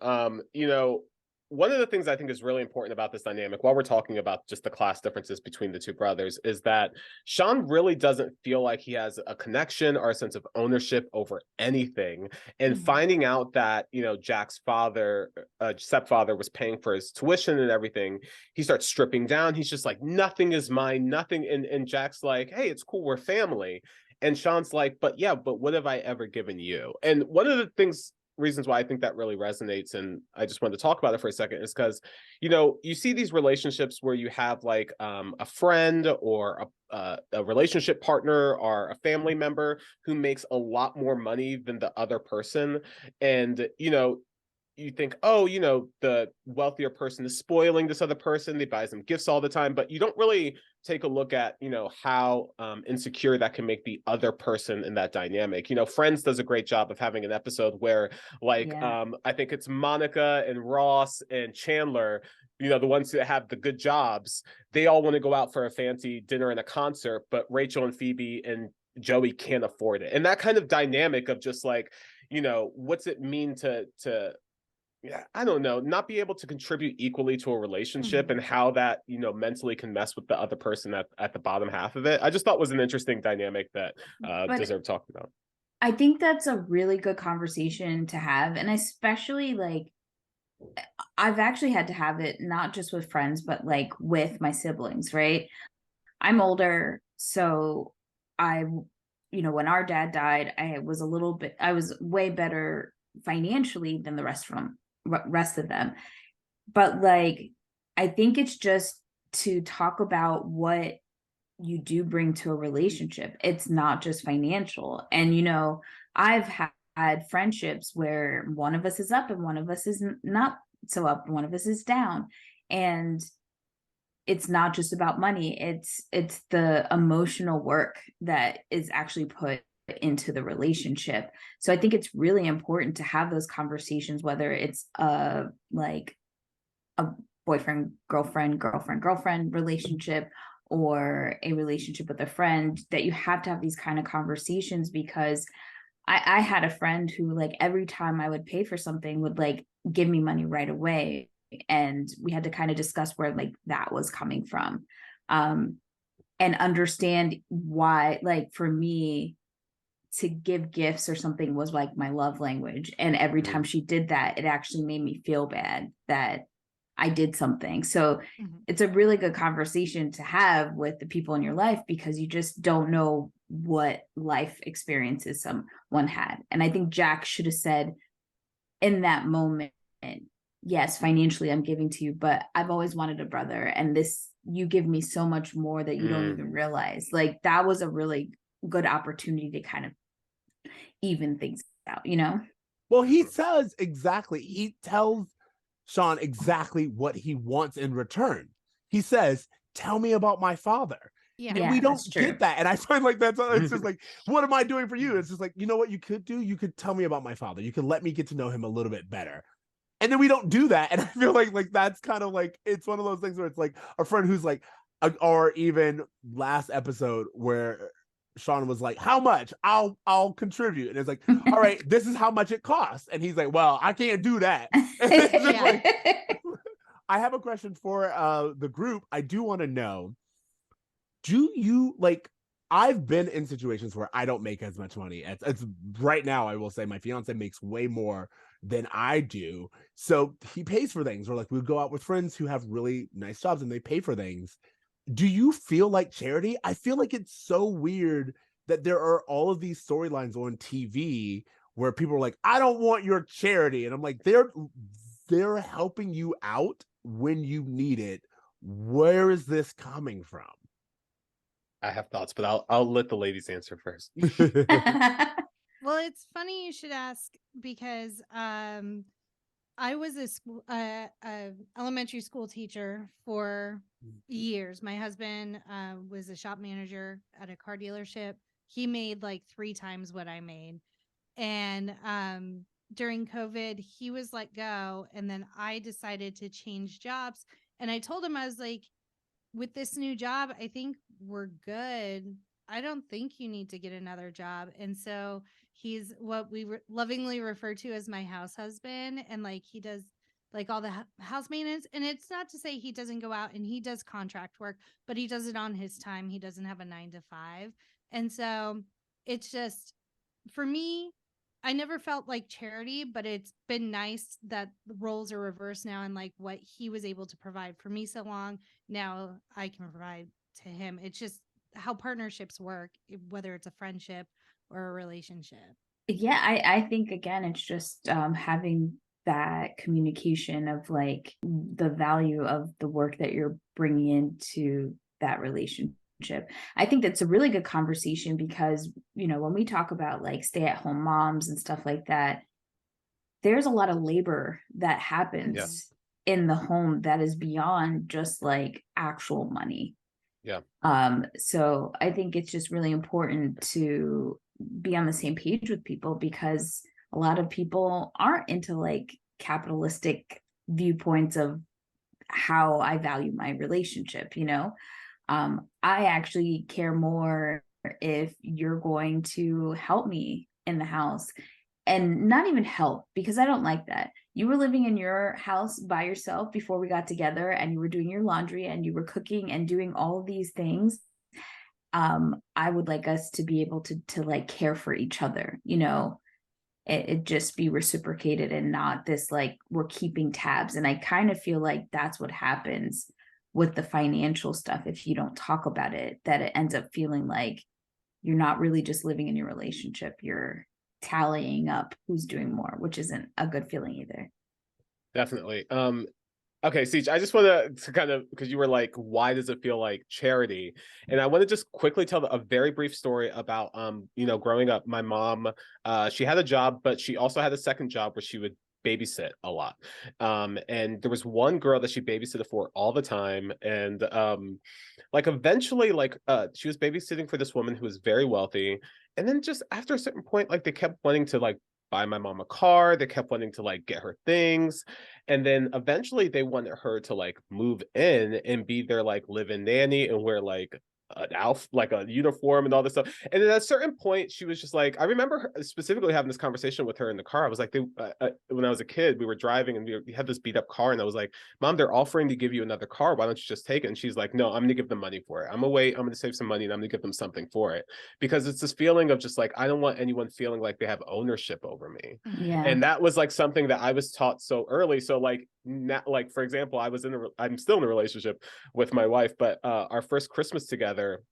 C: You know, one of the things I think is really important about this dynamic, while we're talking about just the class differences between the two brothers, is that Shawn really doesn't feel like he has a connection or a sense of ownership over anything. And finding out that, you know, Jack's father, stepfather, was paying for his tuition and everything, he starts stripping down. He's just like, nothing is mine, nothing. And Jack's like, hey, it's cool, we're family. And Shawn's like, but what have I ever given you? And one of the reasons why I think that really resonates, and I just wanted to talk about it for a second, is because, you know, you see these relationships where you have like a friend or a relationship partner or a family member who makes a lot more money than the other person, and you know, you think, oh, you know, the wealthier person is spoiling this other person, they buys them gifts all the time, but you don't really take a look at, you know, how insecure that can make the other person in that dynamic. You know, Friends does a great job of having an episode where like I think it's Monica and Ross and Chandler, you know, the ones that have the good jobs, they all want to go out for a fancy dinner and a concert, but Rachel and Phoebe and Joey can't afford it. And that kind of dynamic of just like, you know, what's it mean to yeah, I don't know, not be able to contribute equally to a relationship and how that, mentally can mess with the other person at the bottom half of it. I just thought was an interesting dynamic that
D: But
C: deserved talking about.
D: I think that's a really good conversation to have. And especially like, I've actually had to have it not just with friends, but like with my siblings, right? I'm older. So when our dad died, I was way better financially than the rest of them. But like, I think it's just to talk about what you do bring to a relationship. It's not just financial. And, I've had friendships where one of us is up and one of us is not so up, one of us is down. And it's not just about money. It's the emotional work that is actually put into the relationship. So I think it's really important to have those conversations, whether it's like a boyfriend, girlfriend relationship, or a relationship with a friend, that you have to have these kind of conversations. Because I had a friend who, like, every time I would pay for something would like give me money right away. And we had to kind of discuss where like that was coming from. And understand why, like, for me to give gifts or something was like my love language. And every time she did that, it actually made me feel bad that I did something. So it's a really good conversation to have with the people in your life, because you just don't know what life experiences someone had. And I think Jack should have said in that moment, yes, financially I'm giving to you, but I've always wanted a brother, and you give me so much more that you don't even realize. Like, that was a really good opportunity to kind of even things out,
B: Well, he tells Shawn exactly what he wants in return. He says, tell me about my father.
E: Yeah.
B: And we don't
D: that's true.
B: get that. And I find like it's just like, what am I doing for you? It's just like, you know what you could do? You could tell me about my father. You could let me get to know him a little bit better. And then we don't do that. And I feel like that's kind of like, it's one of those things where it's like a friend who's like, or even last episode where Shawn was like, how much? I'll contribute. And it's like, all right, this is how much it costs. And he's like, well, I can't do that. It's just like, I have a question for the group. I do want to know, do you like, I've been in situations where I don't make as much money. It's right now, I will say my fiance makes way more than I do. So he pays for things, or like we go out with friends who have really nice jobs and they pay for things. Do you feel like charity? I feel like it's so weird that there are all of these storylines on TV where people are like, I don't want your charity. And I'm like, they're helping you out when you need it. Where is this coming from?
C: I have thoughts, but I'll let the ladies answer first.
E: Well, it's funny you should ask, because I was a elementary school teacher for years. My husband was a shop manager at a car dealership. He made like 3 times what I made. And during COVID, he was let go. And then I decided to change jobs. And I told him, I was like, with this new job, I think we're good. I don't think you need to get another job. And so he's what we lovingly refer to as my house husband. And like, he does like all the house maintenance. And it's not to say he doesn't go out and he does contract work, but he does it on his time. He doesn't have a 9 to 5. And so it's just, for me, I never felt like charity, but it's been nice that the roles are reversed now, and like what he was able to provide for me so long, now I can provide to him. It's just how partnerships work, whether it's a friendship or a relationship.
D: Yeah, I think again, it's just having that communication of like the value of the work that you're bringing into that relationship. I think that's a really good conversation, because when we talk about like stay-at-home moms and stuff like that, there's a lot of labor that happens in the home that is beyond just like actual money.
C: Yeah.
D: So I think it's just really important to be on the same page with people, because a lot of people aren't into like capitalistic viewpoints of how I value my relationship. I actually care more if you're going to help me in the house and not even help, because I don't like that. You were living in your house by yourself before we got together, and you were doing your laundry and you were cooking and doing all of these things. I would like us to be able to like care for each other, you know, it just be reciprocated and not this like we're keeping tabs. And I kind of feel like that's what happens with the financial stuff. If you don't talk about it, that it ends up feeling like you're not really just living in your relationship, you're tallying up who's doing more, which isn't a good feeling either.
C: Definitely. Okay, Ceej, I just want to kind of, because you were like, why does it feel like charity? And I want to just quickly tell a very brief story about, you know, growing up, my mom, she had a job, but she also had a second job where she would babysit a lot. And there was one girl that she babysitted for all the time. And like eventually, like she was babysitting for this woman who was very wealthy. And then just after a certain point, like they kept wanting to like buy my mom a car. They kept wanting to like get her things. And then eventually they wanted her to like move in and be their like live-in nanny and wear like an outfit, like a uniform and all this stuff. And then at a certain point, she was just like, I remember her specifically having this conversation with her in the car. I was like, when I was a kid, we were driving and we had this beat up car. And I was like, Mom, they're offering to give you another car. Why don't you just take it? And she's like, no, I'm going to give them money for it. I'm going to wait. I'm going to save some money and I'm going to give them something for it. Because it's this feeling of just like, I don't want anyone feeling like they have ownership over me.
D: Yeah.
C: And that was like something that I was taught so early. So like, not, like, for example, I'm still in a relationship with my wife, but our first Christmas together,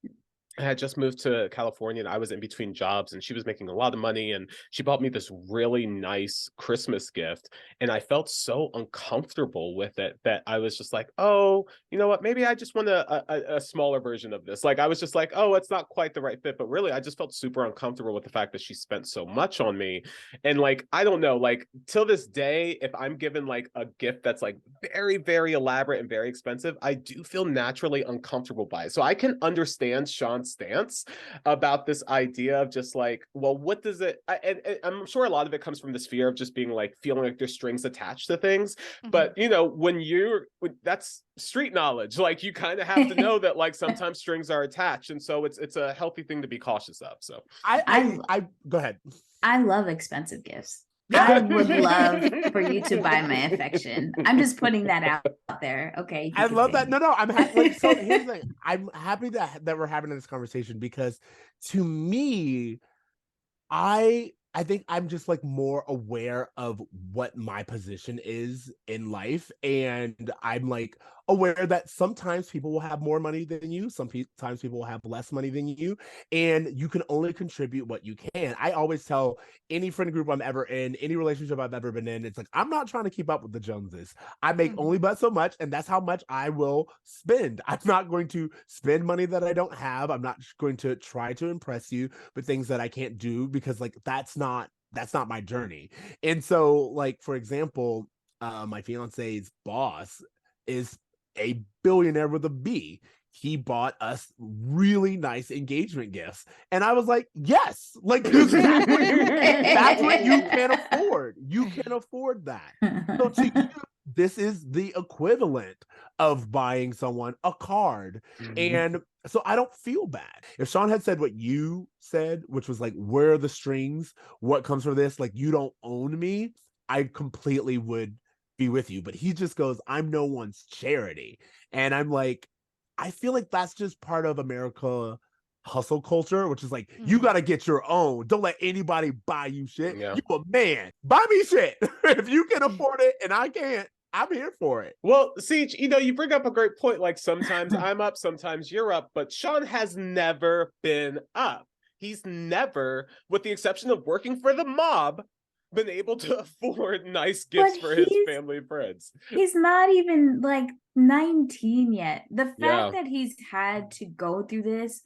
C: I had just moved to California and I was in between jobs and she was making a lot of money and she bought me this really nice Christmas gift. And I felt so uncomfortable with it that I was just like, oh, you know what? Maybe I just want a smaller version of this. Like, I was just like, oh, it's not quite the right fit. But really, I just felt super uncomfortable with the fact that she spent so much on me. And like, I don't know, like till this day, if I'm given like a gift that's like very, very elaborate and very expensive, I do feel naturally uncomfortable by it. So I can understand Sean's stance about this idea of just like, well, what does it, and I'm sure a lot of it comes from this fear of just being like feeling like there's strings attached to things. But you know, that's street knowledge, like you kind of have to know that like sometimes strings are attached, and so it's a healthy thing to be cautious of. So
B: I go ahead.
D: I love expensive gifts. I would love for you to buy my affection. I'm just putting that out there. Okay.
B: I love that. No, I'm happy. Like, so here's the thing. I'm happy that we're having this conversation because to me, I think I'm just like more aware of what my position is in life. And I'm like aware that sometimes people will have more money than you. Sometimes people will have less money than you. And you can only contribute what you can. I always tell any friend group I'm ever in, any relationship I've ever been in, it's like, I'm not trying to keep up with the Joneses. I make only but so much. And that's how much I will spend. I'm not going to spend money that I don't have. I'm not going to try to impress you with things that I can't do, because like, that's not my journey. And so like, for example, my fiance's boss is a billionaire with a B. He bought us really nice engagement gifts. And I was like, yes, like that's what you can afford. You can afford that. So to you, this is the equivalent of buying someone a card. And so I don't feel bad. If Sean had said what you said, which was like, where are the strings? What comes from this? Like, you don't own me, I completely would be with you. But he just goes, I'm no one's charity. And I'm like, I feel like that's just part of America hustle culture, which is like, you got to get your own. Don't let anybody buy you shit.
C: Yeah.
B: You a man. Buy me shit. If you can afford it and I can't, I'm here for it.
C: Well, Ceej, you know, you bring up a great point. Like sometimes I'm up, sometimes you're up, but Sean has never been up. He's never, with the exception of working for the mob, been able to afford nice gifts for his family and friends.
D: He's not even like 19 yet. The fact that he's had to go through this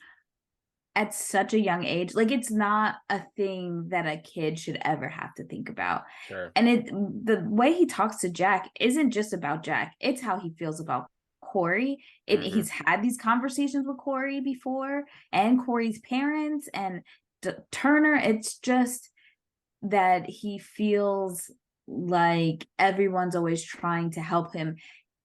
D: at such a young age, like it's not a thing that a kid should ever have to think about.
C: Sure.
D: And the way he talks to Jack isn't just about Jack, it's how he feels about Cory. He's had these conversations with Cory before, and Cory's parents and Turner. It's just that he feels like everyone's always trying to help him.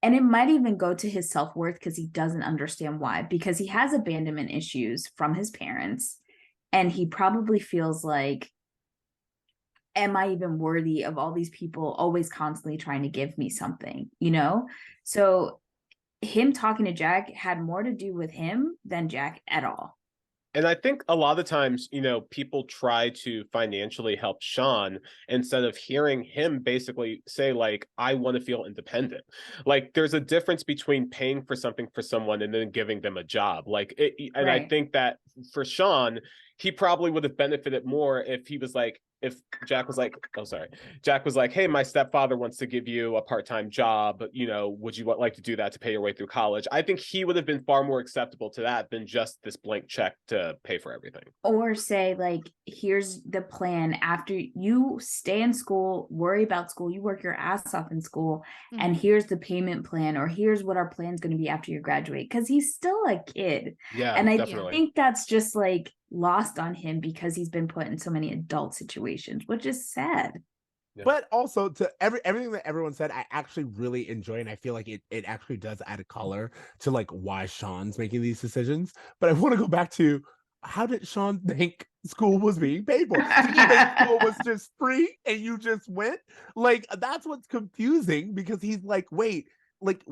D: And it might even go to his self-worth, because he doesn't understand why, because he has abandonment issues from his parents. And he probably feels like am I even worthy of all these people always constantly trying to give me something, So him talking to Jack had more to do with him than Jack at all.
C: And I think a lot of times, people try to financially help Shawn instead of hearing him basically say, like, I want to feel independent. Like, there's a difference between paying for something for someone and then giving them a job. And I think that for Shawn, he probably would have benefited more if he was like, if Jack was like, Jack was like, hey, my stepfather wants to give you a part-time job, would you like to do that to pay your way through college? I think he would have been far more acceptable to that than just this blank check to pay for everything.
D: Or say, like, here's the plan after you stay in school, worry about school, you work your ass off in school, and here's the payment plan, or here's what our plan's going to be after you graduate, because he's still a kid.
C: Yeah,
D: and I
C: definitely
D: think that's just like lost on him because he's been put in so many adult situations, which is sad.
B: Yeah. But also, to everything that everyone said, I actually really enjoy, and I feel like it actually does add a color to like why Shawn's making these decisions. But I want to go back to, how did Shawn think school was being paid for? Did you think school was just free and you just went? Like, that's what's confusing, because he's like, wait, like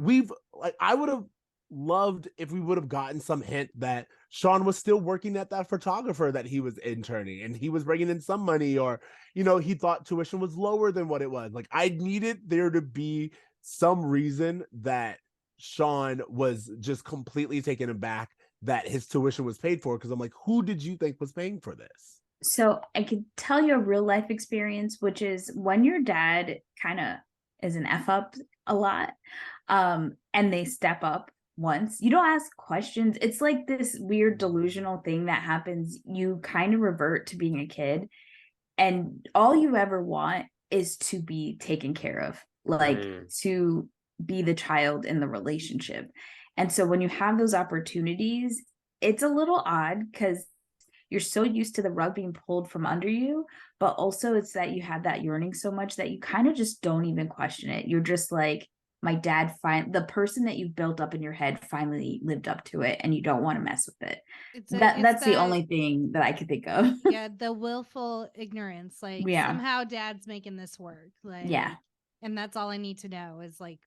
B: I would have loved if we would have gotten some hint that Shawn was still working at that photographer that he was interning, and he was bringing in some money, or he thought tuition was lower than what it was. Like, I needed there to be some reason that Shawn was just completely taken aback that his tuition was paid for, because I'm like, who did you think was paying for this?
D: So I could tell you a real life experience, which is when your dad kind of is an F up a lot, and they step up once, you don't ask questions. It's like this weird delusional thing that happens. You kind of revert to being a kid, and all you ever want is to be taken care of, like to be the child in the relationship. And so when you have those opportunities, it's a little odd because you're so used to the rug being pulled from under you, but also it's that you have that yearning so much that you kind of just don't even question it. You're just like, my dad, the person that you've built up in your head finally lived up to it, and you don't want to mess with it. That's the only thing that I could think of.
E: Yeah, the willful ignorance. Like, somehow dad's making this work. Like, and that's all I need to know is, like,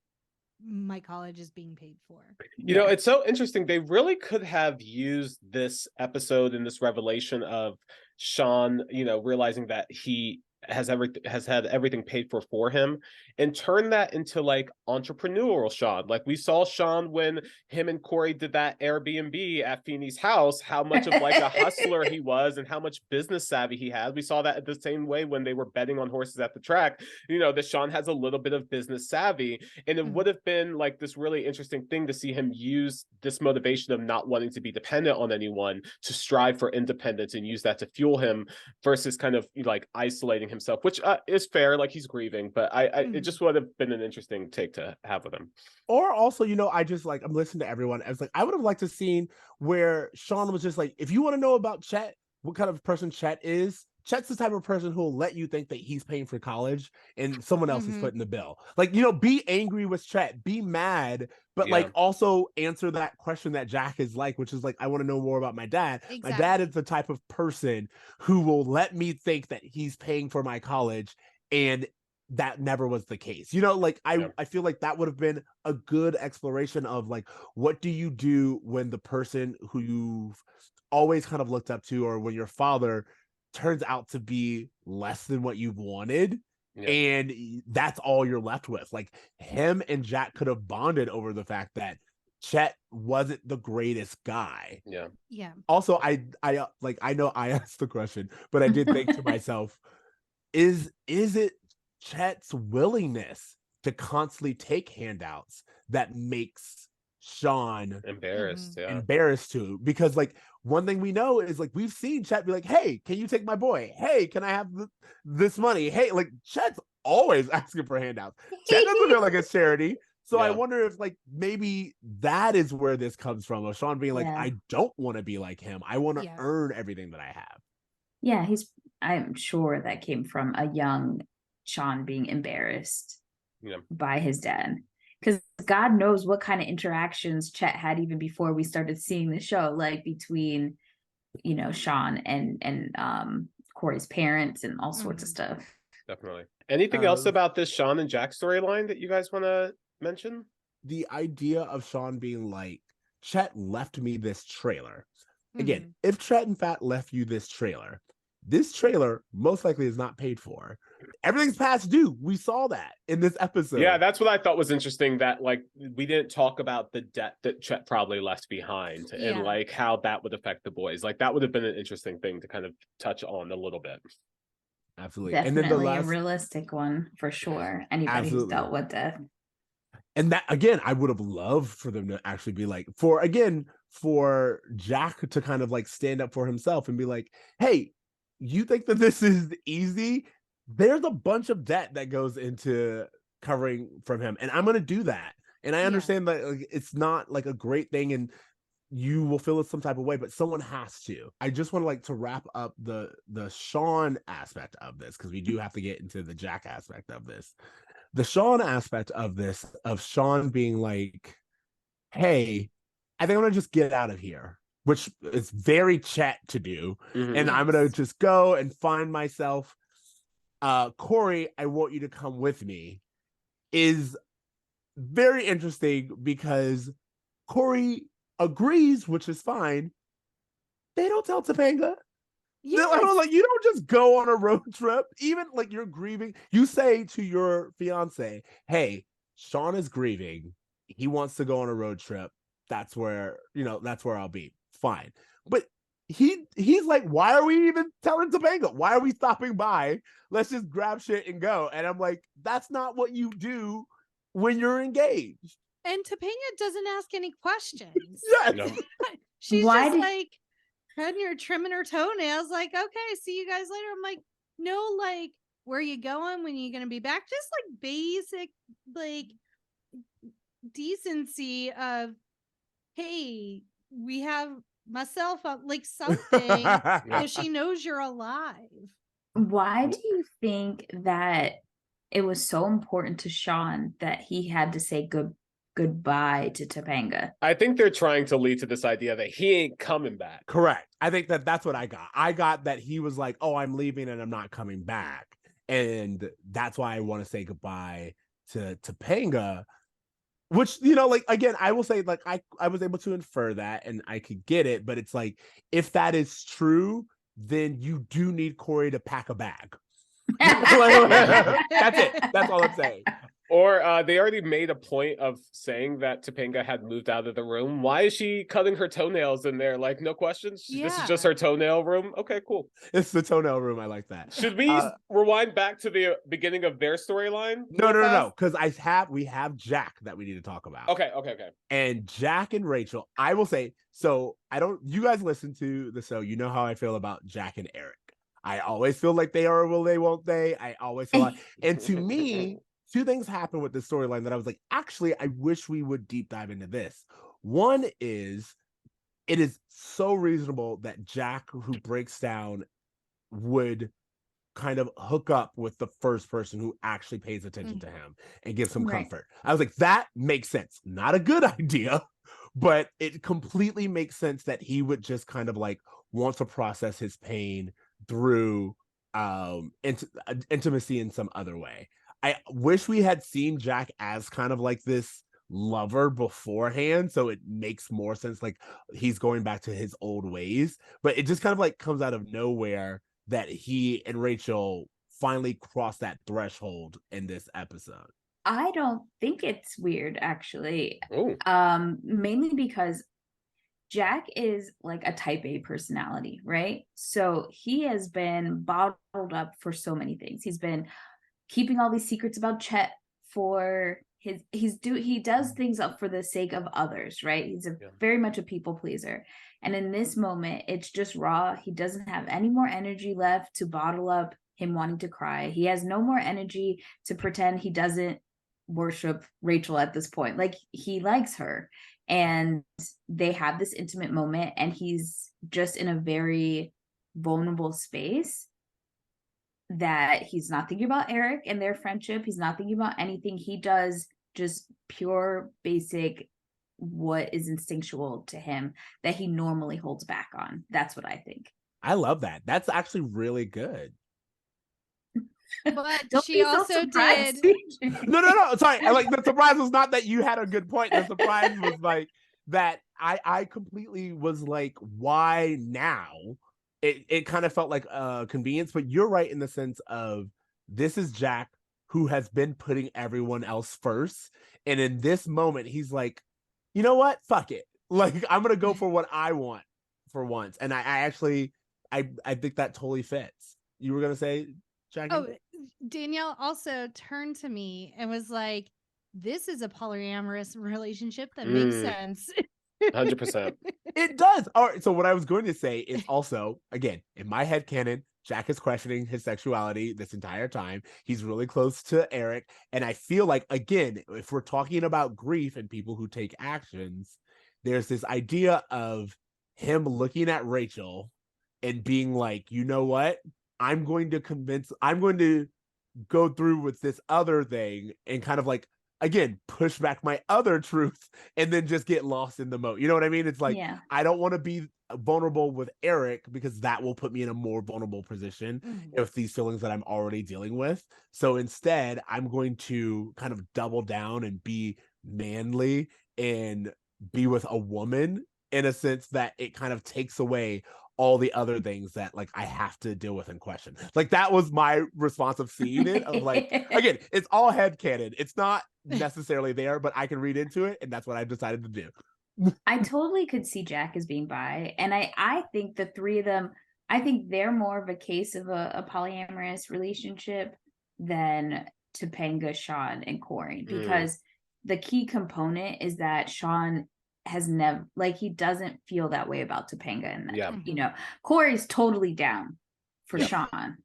E: my college is being paid for.
C: It's so interesting. They really could have used this episode and this revelation of Shawn, realizing that he has had everything paid for him, and turn that into like entrepreneurial Shawn. Like, we saw Shawn when him and Cory did that Airbnb at Feeney's house, how much of like a hustler he was and how much business savvy he had. We saw that the same way when they were betting on horses at the track, that Shawn has a little bit of business savvy. And it would have been like this really interesting thing to see him use this motivation of not wanting to be dependent on anyone to strive for independence and use that to fuel him, versus kind of like isolating himself, which is fair. Like, he's grieving, but it just would have been an interesting take to have with him.
B: Or also, I just like, I'm listening to everyone. I was like, I would have liked a scene where Shawn was just like, if you want to know about Chet, what kind of person Chet is, Chet's the type of person who will let you think that he's paying for college and someone else is footing the bill. Like, be angry with Chet, be mad, but like also answer that question that Jack is like, which is like, I want to know more about my dad. Exactly. My dad is the type of person who will let me think that he's paying for my college, and that never was the case. I feel like that would have been a good exploration of like, what do you do when the person who you've always kind of looked up to, or when your father turns out to be less than what you've wanted, and that's all you're left with. Like, him and Jack could have bonded over the fact that Chet wasn't the greatest guy.
E: Yeah.
B: Also, I know I asked the question, but I did think to myself, is it Chet's willingness to constantly take handouts that makes Shawn embarrassed too? Because like, one thing we know is like, we've seen Chet be like, hey, can you take my boy? Hey, can I have this money? Hey, like, Chet's always asking for handouts. Chet doesn't feel like it's charity. So I wonder if like maybe that is where this comes from, of Shawn being like, I don't want to be like him. I want to earn everything that I have.
D: Yeah, I'm sure that came from a young Shawn being embarrassed by his dad. Because God knows what kind of interactions Chet had even before we started seeing the show, like between, Shawn and Cory's parents and all sorts of stuff.
C: Definitely. Anything else about this Shawn and Jack storyline that you guys want to mention?
B: The idea of Shawn being like, Chet left me this trailer. Again, if Chet in fact left you this trailer most likely is not paid for. Everything's past due. We saw that in this episode.
C: Yeah, that's what I thought was interesting, that like we didn't talk about the debt that Chet probably left behind and like how that would affect the boys. Like that would have been an interesting thing to kind of touch on a little bit.
B: Absolutely.
D: Definitely
B: and then
D: a realistic one for sure. Anybody who's dealt with death.
B: And that, again, I would have loved for them to actually be like, for Jack to kind of like stand up for himself and be like, hey, you think that this is easy? There's a bunch of debt that goes into covering from him, and I'm going to do that. And I understand that like, it's not like a great thing and you will feel it some type of way, but someone has to. I just want to like to wrap up the Shawn aspect of this, because we do have to get into the Jack aspect of this. The Shawn aspect of this, of Shawn being like, hey, I think I'm gonna just get out of here, which is very Chet to do. And I'm gonna just go and find myself. Cory, I want you to come with me, is very interesting because Cory agrees, which is fine. They don't tell Topanga. Yes. I was like, you don't just go on a road trip, even like you're grieving. You say to your fiance, hey, Shawn is grieving. He wants to go on a road trip. That's where I'll be. Fine. But he's like, why are we even telling Topanga? Why are we stopping by? Let's just grab shit and go. And I'm like, that's not what you do when you're engaged.
E: And Topanga doesn't ask any questions.
B: Yes.
C: No.
E: She's just like, cutting her, trimming her toenails, like, okay, see you guys later. I'm like, no, like, where are you going? When are you gonna be back? Just like basic, like, decency of, hey, we have myself up, like something, so she knows you're alive.
D: Why do you think that it was so important to Shawn that he had to say goodbye to Topanga?
C: I think they're trying to lead to this idea that he ain't coming back.
B: Correct. I think that's what I got. I got that he was like, oh, I'm leaving and I'm not coming back. And that's why I want to say goodbye to Topanga, which, like, again, I will say, like, I was able to infer that and I could get it. But it's like, if that is true, then you do need Cory to pack a bag. That's it. That's all I'm saying.
C: Or they already made a point of saying that Topanga had moved out of the room. Why is she cutting her toenails in there? Like, no questions? Yeah. This is just her toenail room? Okay, cool.
B: It's the toenail room. I like that.
C: Should we rewind back to the beginning of their storyline?
B: No. Because we have Jack that we need to talk about.
C: Okay.
B: And Jack and Rachel, I will say, so you guys listen to the show. You know how I feel about Jack and Eric. I always feel like they are or will they, won't they? I always feel like, and to me, two things happen with this storyline that I was like, actually, I wish we would deep dive into this. One is, it is so reasonable that Jack, who breaks down, would kind of hook up with the first person who actually pays attention to him and gives him comfort. I was like, that makes sense. Not a good idea, but it completely makes sense that he would just kind of like want to process his pain through intimacy in some other way. I wish we had seen Jack as kind of like this lover beforehand, so it makes more sense, like he's going back to his old ways. But it just kind of like comes out of nowhere that he and Rachel finally crossed that threshold in this episode.
D: I don't think it's weird, actually.
C: Ooh.
D: Mainly because Jack is like a type A personality, right? So he has been bottled up for so many things. He's been keeping all these secrets about Chet for he does things up for the sake of others, right? He's very much a people pleaser. And in this moment, it's just raw. He doesn't have any more energy left to bottle up him wanting to cry. He has no more energy to pretend he doesn't worship Rachel at this point. Like, he likes her. And they have this intimate moment, and he's just in a very vulnerable space that he's not thinking about Eric and their friendship. He's not thinking about anything. He does just pure, basic, what is instinctual to him that he normally holds back on. That's what I think.
B: I love that. That's actually really good.
E: But
D: Don't
E: she
D: be so
E: also
D: surprised,
E: did.
D: Ceej.
B: No. Sorry. Like the surprise was not that you had a good point. The surprise was like that I completely was like, why now? It kind of felt like a convenience, but you're right in the sense of this is Jack who has been putting everyone else first. And in this moment, he's like, you know what? Fuck it. Like, I'm gonna go for what I want for once. And I actually I think that totally fits. You were gonna say, Jackie?
E: Oh, Danielle also turned to me and was like, this is a polyamorous relationship that makes sense.
C: 100%.
B: It does. All right. So what I was going to say is also, again, in my head canon, Jack is questioning his sexuality this entire time. He's really close to Eric. And I feel like, again, if we're talking about grief and people who take actions, there's this idea of him looking at Rachel and being like, you know what? I'm going to go through with this other thing and kind of like, again, push back my other truth and then just get lost in the moat. You know what I mean? It's like,
D: Yeah.
B: I don't want to be vulnerable with Eric because that will put me in a more vulnerable position if these feelings that I'm already dealing with. So instead, I'm going to kind of double down and be manly and be with a woman in a sense that it kind of takes away all the other things that like I have to deal with and question. Like that was my response of seeing it of like, again, it's all headcanon. It's not necessarily there, but I can read into it, and that's what I decided to do.
D: I totally could see Jack as being bi. And I think the three of them, I think they're more of a case of a polyamorous relationship than Topanga, Shawn, and Cory, because the key component is that Shawn has never, like, he doesn't feel that way about Topanga. And, you know, Cory's totally down for Shawn,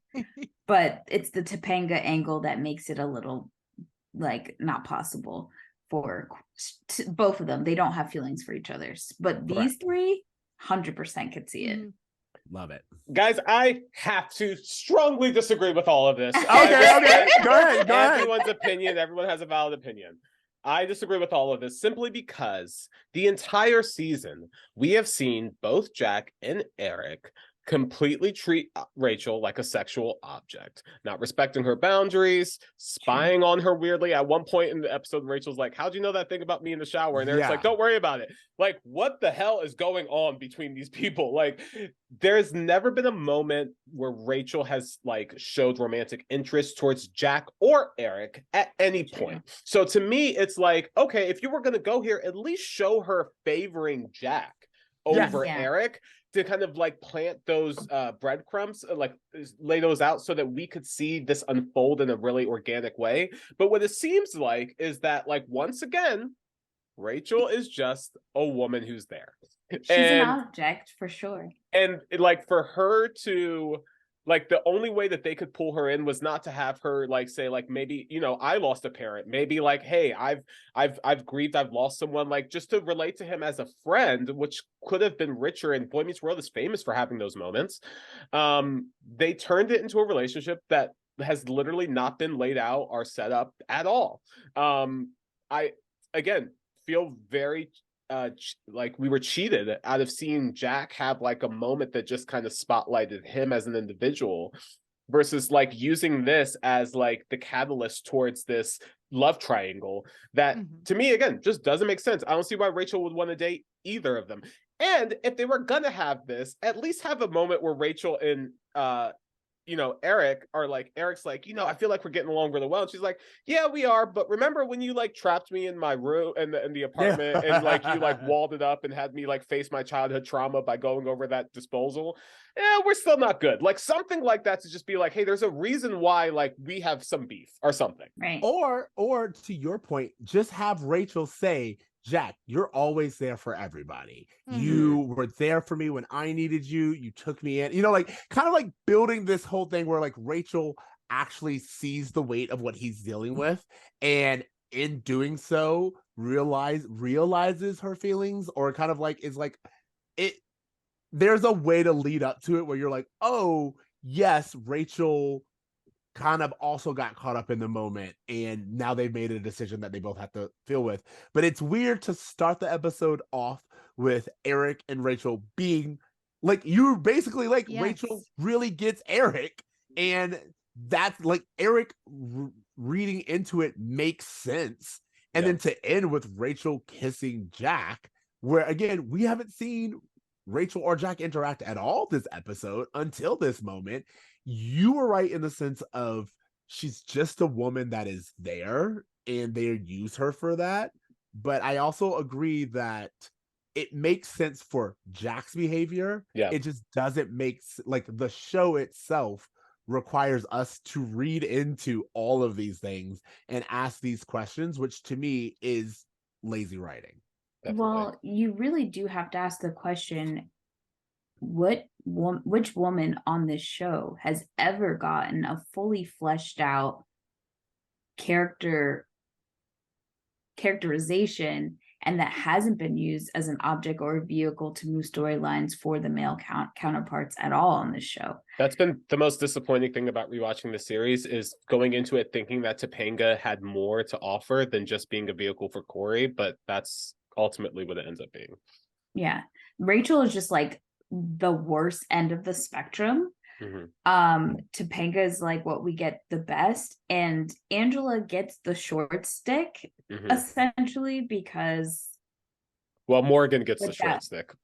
D: but it's the Topanga angle that makes it a little, like, not possible for both of them. They don't have feelings for each other, but these three 100% could see it.
B: Love it.
C: Guys, I have to strongly disagree with all of this.
B: Okay. Go ahead.
C: Everyone's opinion. Everyone has a valid opinion. I disagree with all of this simply because the entire season we have seen both Jack and Eric completely treat Rachel like a sexual object, not respecting her boundaries, spying on her weirdly. At one point in the episode, Rachel's like, how'd you know that thing about me in the shower? And Eric's like, don't worry about it. Like, what the hell is going on between these people? Like, there's never been a moment where Rachel has like showed romantic interest towards Jack or Eric at any point. So to me, it's like, okay, if you were going to go here, at least show her favoring Jack over Eric, to kind of like plant those breadcrumbs, like lay those out so that we could see this unfold in a really organic way. But what it seems like is that, like, once again, Rachel is just a woman who's there.
D: She's an object for sure. And
C: like for her to, like, the only way that they could pull her in was not to have her like say like, maybe, you know, I lost a parent, maybe like, hey, I've grieved, I've lost someone, like just to relate to him as a friend, which could have been richer. And Boy Meets World is famous for having those moments. They turned it into a relationship that has literally not been laid out or set up at all. I again feel very like we were cheated out of seeing Jack have like a moment that just kind of spotlighted him as an individual, versus like using this as like the catalyst towards this love triangle that to me again just doesn't make sense. I don't see why Rachel would want to date either of them. And if they were gonna have this, at least have a moment where Rachel and you know, Eric are like, Eric's like, you know, I feel like we're getting along really well. And she's like, yeah, we are. But remember when you like trapped me in my room in the apartment and like you like walled it up and had me like face my childhood trauma by going over that disposal? Yeah, we're still not good. Like something like that, to just be like, hey, there's a reason why like we have some beef or something.
D: Right.
B: Or to your point, just have Rachel say, Jack, you're always there for everybody. You were there for me when I needed you. You took me in, you know, like kind of like building this whole thing where like Rachel actually sees the weight of what he's dealing with. And in doing so, realizes her feelings, or kind of like is like it. There's a way to lead up to it where you're like, oh, yes, Rachel kind of also got caught up in the moment, and now they've made a decision that they both have to deal with. But it's weird to start the episode off with Eric and Rachel being like, you basically like, Rachel really gets Eric, and that's like Eric reading into it makes sense. And then to end with Rachel kissing Jack, where again, we haven't seen Rachel or Jack interact at all this episode until this moment. You were right in the sense of she's just a woman that is there and they use her for that. But I also agree that it makes sense for Jack's behavior.
C: Yeah.
B: It just doesn't make like the show itself requires us to read into all of these things and ask these questions, which to me is lazy writing.
C: Definitely.
D: Well, you really do have to ask the question, which woman on this show has ever gotten a fully fleshed out characterization and that hasn't been used as an object or a vehicle to move storylines for the male counterparts at all on this show.
C: That's been the most disappointing thing about rewatching the series, is going into it thinking that Topanga had more to offer than just being a vehicle for Cory, but that's ultimately what it ends up being.
D: Yeah. Rachel is just like the worst end of the spectrum. Topanga is like what we get the best, and Angela gets the short stick essentially because
C: Morgan gets the short stick.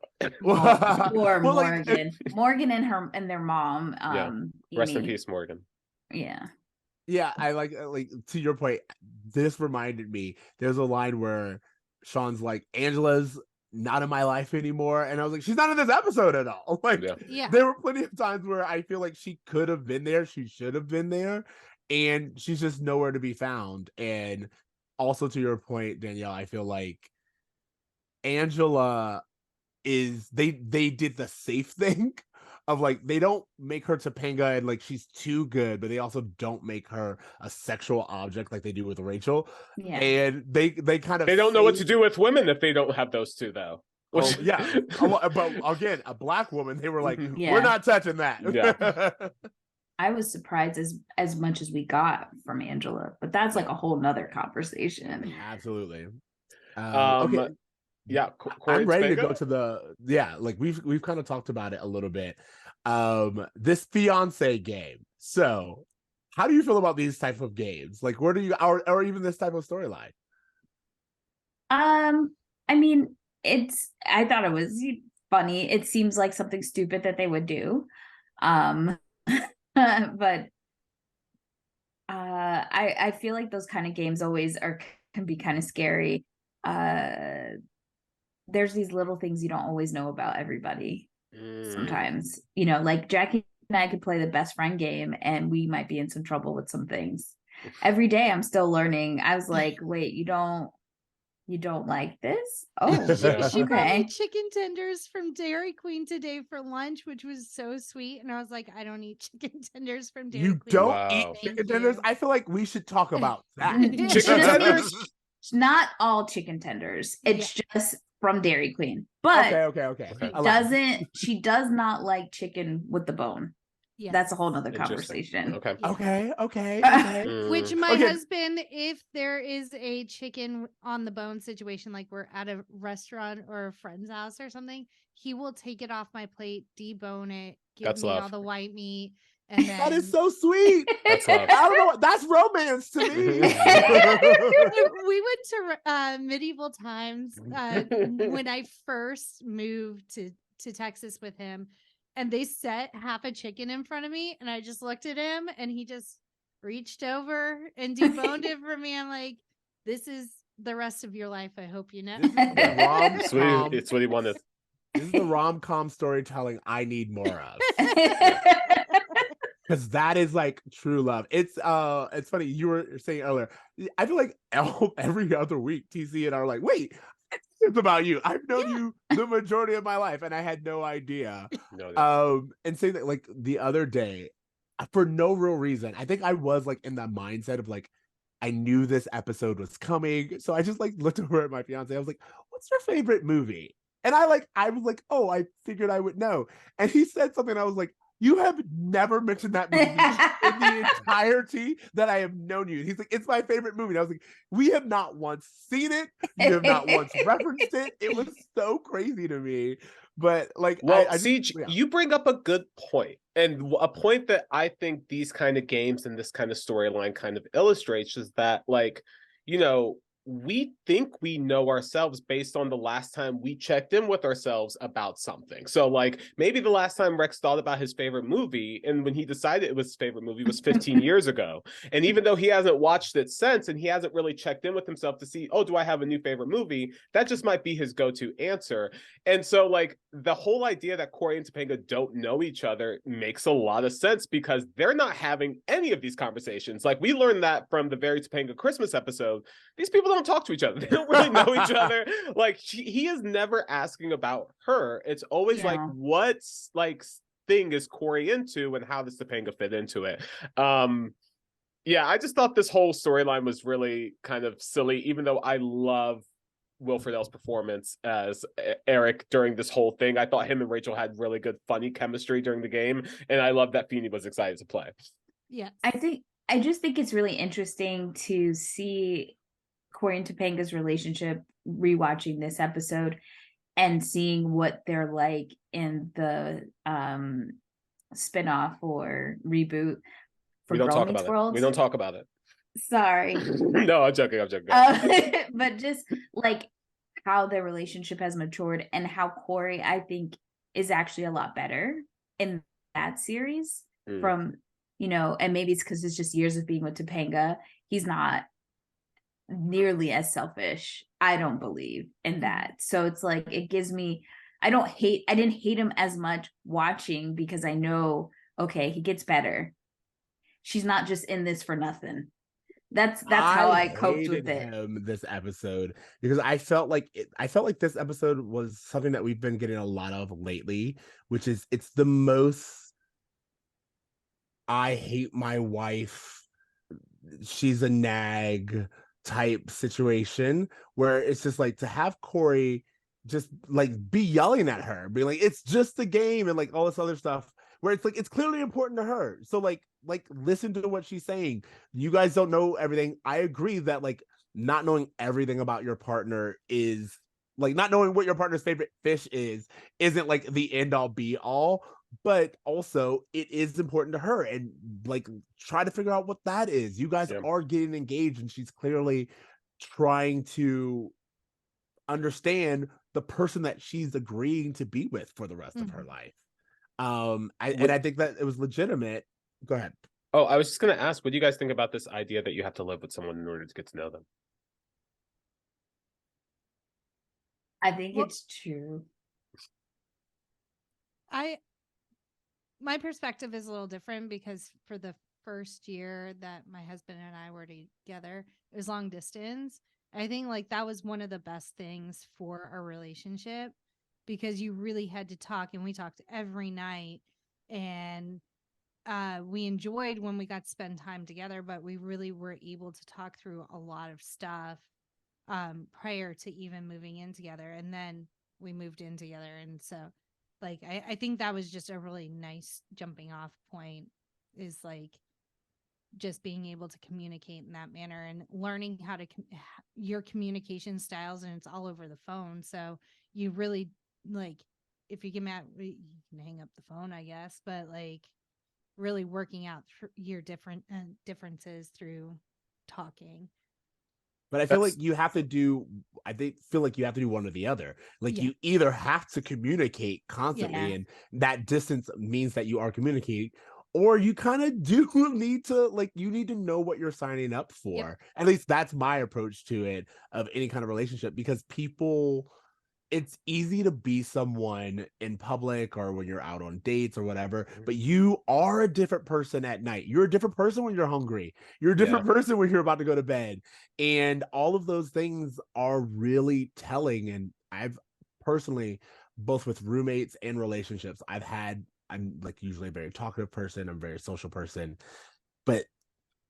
D: Or Morgan and their mom.
C: Rest in peace, Morgan.
B: Yeah, I like to your point, this reminded me, there's a line where Sean's like, Angela's not in my life anymore, and I was like, she's not in this episode at all. Like, there were plenty of times where I feel like she could have been there, she should have been there, and she's just nowhere to be found. And also to your point, Danielle, I feel like Angela is they did the safe thing of like, they don't make her Topanga and like she's too good, but they also don't make her a sexual object like they do with Rachel. And they kind of,
C: they don't know what to do with women if they don't have those two, though.
B: But again, a black woman, they were like, we're not touching that.
D: I was surprised as much as we got from Angela, but that's like a whole nother conversation.
B: Absolutely.
C: Okay. Yeah, Cory
B: I'm ready
C: Topanga?
B: to go to the like we've kind of talked about it a little bit. This fiance game. So how do you feel about these type of games? Like, where do you or even this type of storyline?
D: I mean, I thought it was funny. It seems like something stupid that they would do. But I feel like those kind of games always can be kind of scary. There's these little things you don't always know about everybody. Sometimes, like Jackie and I could play the best friend game and we might be in some trouble with some things. Every day I'm still learning. I was like, wait, you don't like this? Oh,
E: she brought me
D: okay.
E: chicken tenders from Dairy Queen today for lunch, which was so sweet. And I was like, I don't eat chicken tenders from Dairy Queen.
B: You don't eat chicken tenders? I feel like we should talk about that.
C: Chicken tenders?
D: Not all chicken tenders. It's just from Dairy Queen. But
B: okay.
D: She does not like chicken with the bone.
E: Yes.
D: That's a whole nother conversation.
B: Okay.
E: Which my husband, if there is a chicken on the bone situation, like we're at a restaurant or a friend's house or something, he will take it off my plate, debone it, give me all the white meat. And then...
B: That is so sweet.
C: That's love.
B: I don't know. That's romance to me.
E: We went to medieval times when I first moved to Texas with him, and they set half a chicken in front of me, and I just looked at him, and he just reached over and deboned it for me. I'm like, this is the rest of your life. I hope you know.
C: It's what he wanted.
B: This is the rom-com storytelling I need more of. Because that is like true love. It's funny, you were saying earlier, I feel like every other week TC and I are like, wait, it's about you. I've known you the majority of my life and I had no idea. And saying that like the other day, for no real reason, I think I was like in that mindset of like, I knew this episode was coming. So I just like looked over at my fiance. I was like, what's your favorite movie? And I was like, oh, I figured I would know. And he said something, I was like, you have never mentioned that movie in the entirety that I have known you. He's like, it's my favorite movie. And I was like, we have not once seen it. You have not once referenced it. It was so crazy to me. But like,
C: well,
B: I just,
C: Ceej, you bring up a good point, and a point that I think these kind of games and this kind of storyline kind of illustrates is that, like, you know, we think we know ourselves based on the last time we checked in with ourselves about something. So, like, maybe the last time Rex thought about his favorite movie, and when he decided it was his favorite movie, was 15 years ago. And even though he hasn't watched it since, and he hasn't really checked in with himself to see, oh, do I have a new favorite movie? That just might be his go-to answer. And so, like, the whole idea that Cory and Topanga don't know each other makes a lot of sense because they're not having any of these conversations. Like, we learned that from the very Topanga Christmas episode. These people don't talk to each other. They don't really know each other. Like, he is never asking about her. It's always like, what's like thing is Cory into, and how does Topanga fit into it? Yeah, I just thought this whole storyline was really kind of silly, even though I love Will Friedle's performance as Eric during this whole thing. I thought him and Rachel had really good, funny chemistry during the game, and I love that Feeney was excited to play.
E: Yes.
D: I just think it's really interesting to see Cory and Topanga's relationship rewatching this episode and seeing what they're like in the spinoff or reboot for Bromance World.
C: We don't talk about it.
D: Sorry.
C: No, I'm joking.
D: But just like how their relationship has matured and how Cory, I think, is actually a lot better in that series from, you know, and maybe it's because it's just years of being with Topanga. He's not nearly as selfish, I don't believe, in that. So it's like, it gives me, I didn't hate him as much watching because I know, okay, he gets better. She's not just in this for nothing. That's how I coped with it.
B: This episode, because I felt like this episode was something that we've been getting a lot of lately, which is it's the most I hate my wife, she's a nag type situation, where it's just like to have Cory just like be yelling at her, being like, it's just a game, and like all this other stuff, where it's like it's clearly important to her. So like listen to what she's saying. You guys don't know everything. I agree that like not knowing everything about your partner is like not knowing what your partner's favorite fish isn't like the end all be all, but also it is important to her, and like try to figure out what that is. You guys are getting engaged, and she's clearly trying to understand the person that she's agreeing to be with for the rest of her life. I think that it was legitimate. Go ahead.
C: Oh, I was just going to ask, what do you guys think about this idea that you have to live with someone in order to get to know them?
D: I think it's true.
E: My perspective is a little different because for the first year that my husband and I were together, it was long distance. I think like that was one of the best things for our relationship because you really had to talk, and we talked every night, and we enjoyed when we got to spend time together, but we really were able to talk through a lot of stuff prior to even moving in together. And then we moved in together. And so like, I think that was just a really nice jumping off point, is like just being able to communicate in that manner and learning how to your communication styles, and it's all over the phone. So you really like, if you get mad, you can hang up the phone, I guess, but like really working out your differences through talking.
B: But I feel like you have to do, feel like you have to do one or the other. Like you either have to communicate constantly, and that distance means that you are communicating, or you kind of do need to, like, you need to know what you're signing up for. At least that's my approach to it, of any kind of relationship, because people, it's easy to be someone in public or when you're out on dates or whatever, but you are a different person at night. You're a different person when you're hungry. You're a different person when you're about to go to bed. And all of those things are really telling. And I've personally, both with roommates and relationships, I'm like usually a very talkative person. I'm a very social person. But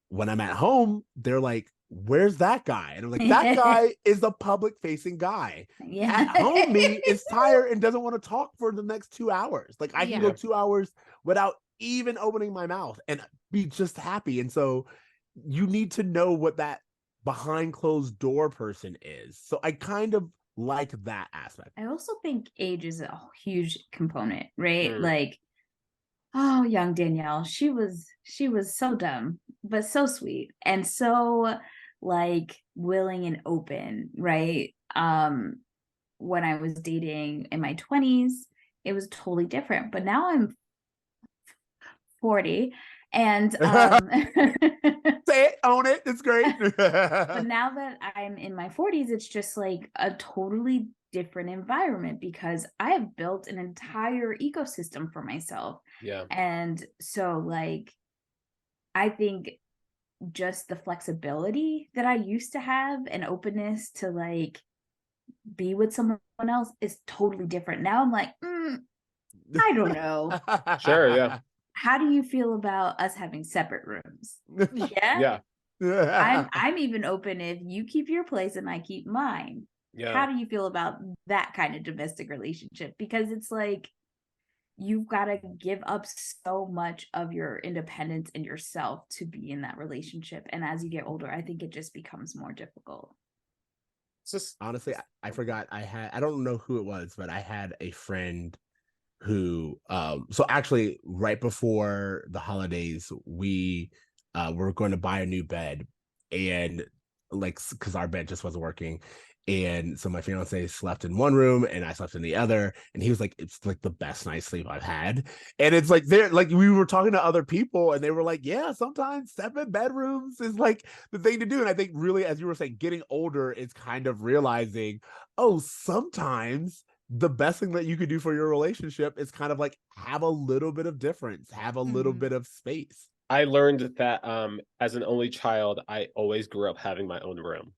B: when I'm at home, they're like, where's that guy? And I'm like, that guy is a public facing guy. At home, me is tired and doesn't want to talk for the next 2 hours. Like I can go 2 hours without even opening my mouth and be just happy. And so you need to know what that behind closed door person is. So I kind of like that aspect.
D: I also think age is a huge component, right?
C: Mm.
D: Like, oh, young Danielle, she was so dumb, but so sweet and so like willing and open, right? When I was dating in my 20s, it was totally different. But now I'm 40 and
B: Say it, own it, it's great.
D: but now that I'm in my 40s, it's just like a totally different environment because I have built an entire ecosystem for myself.
C: Yeah.
D: And so like I think just the flexibility that I used to have and openness to like be with someone else is totally different. Now I'm like, I don't know.
C: Sure, yeah.
D: How do you feel about us having separate rooms? Yeah.
C: Yeah.
D: I'm even open if you keep your place and I keep mine.
C: Yeah.
D: How do you feel about that kind of domestic relationship? Because it's like you've got to give up so much of your independence and yourself to be in that relationship. And as you get older, I think it just becomes more difficult.
C: It's just
B: Honestly, I forgot I don't know who it was, but I had a friend who so actually right before the holidays we were going to buy a new bed, and like because our bed just wasn't working, and so my fiance slept in one room and I slept in the other, and he was like, it's like the best night's sleep I've had. And it's like they're like, we were talking to other people and they were like, yeah, sometimes 7 bedrooms is like the thing to do. And I think really, as you were saying, getting older is kind of realizing, oh, sometimes the best thing that you could do for your relationship is kind of like have a little bit of difference, have a little bit of space.
C: I learned that as an only child, I always grew up having my own room.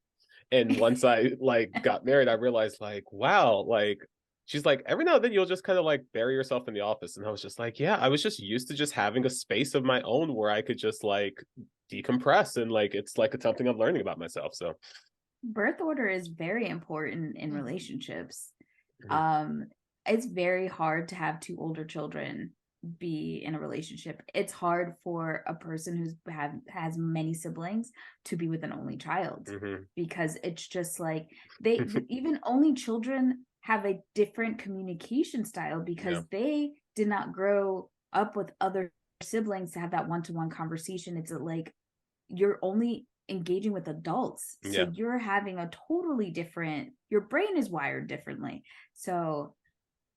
C: And once I like got married, I realized like, wow, like she's like, every now and then you'll just kind of like bury yourself in the office. And I was just like, yeah, I was just used to just having a space of my own where I could just like decompress. And like, it's like it's something I'm learning about myself. So
D: Birth order is very important in relationships.
C: Mhm.
D: It's very hard to have 2 older children be in a relationship. It's hard for a person who's has many siblings to be with an only child because it's just like they even only children have a different communication style because they did not grow up with other siblings to have that one-to-one conversation. It's like you're only engaging with adults, so you're having a totally different, your brain is wired differently. So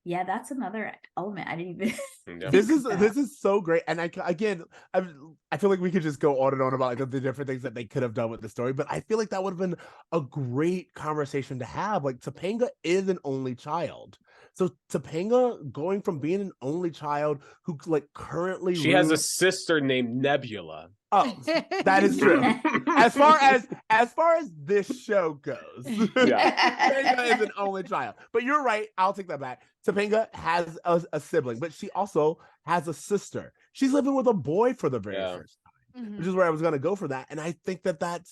D: yeah, that's another element I didn't even
B: This is so great. And I feel like we could just go on and on about like the different things that they could have done with the story, but I feel like that would have been a great conversation to have. Like Topanga is an only child. So Topanga going from being an only child who like currently
C: she has a sister named Nebula.
B: Oh, that is true. As far as this show goes, Topanga is an only child. But you're right. I'll take that back. Topanga has a sibling, but she also has a sister. She's living with a boy for the very first time, which is where I was going to go for that. And I think that that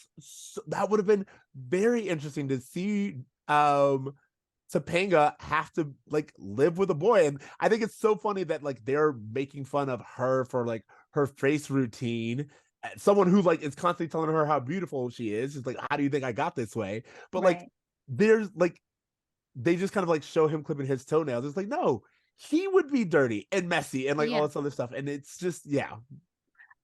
B: would have been very interesting to see Topanga have to like live with a boy. And I think it's so funny that like they're making fun of her for like her face routine. Someone who like is constantly telling her how beautiful she is. It's like, how do you think I got this way? But like there's like they just kind of like show him clipping his toenails. It's like, no, he would be dirty and messy and like all this other stuff. And it's just,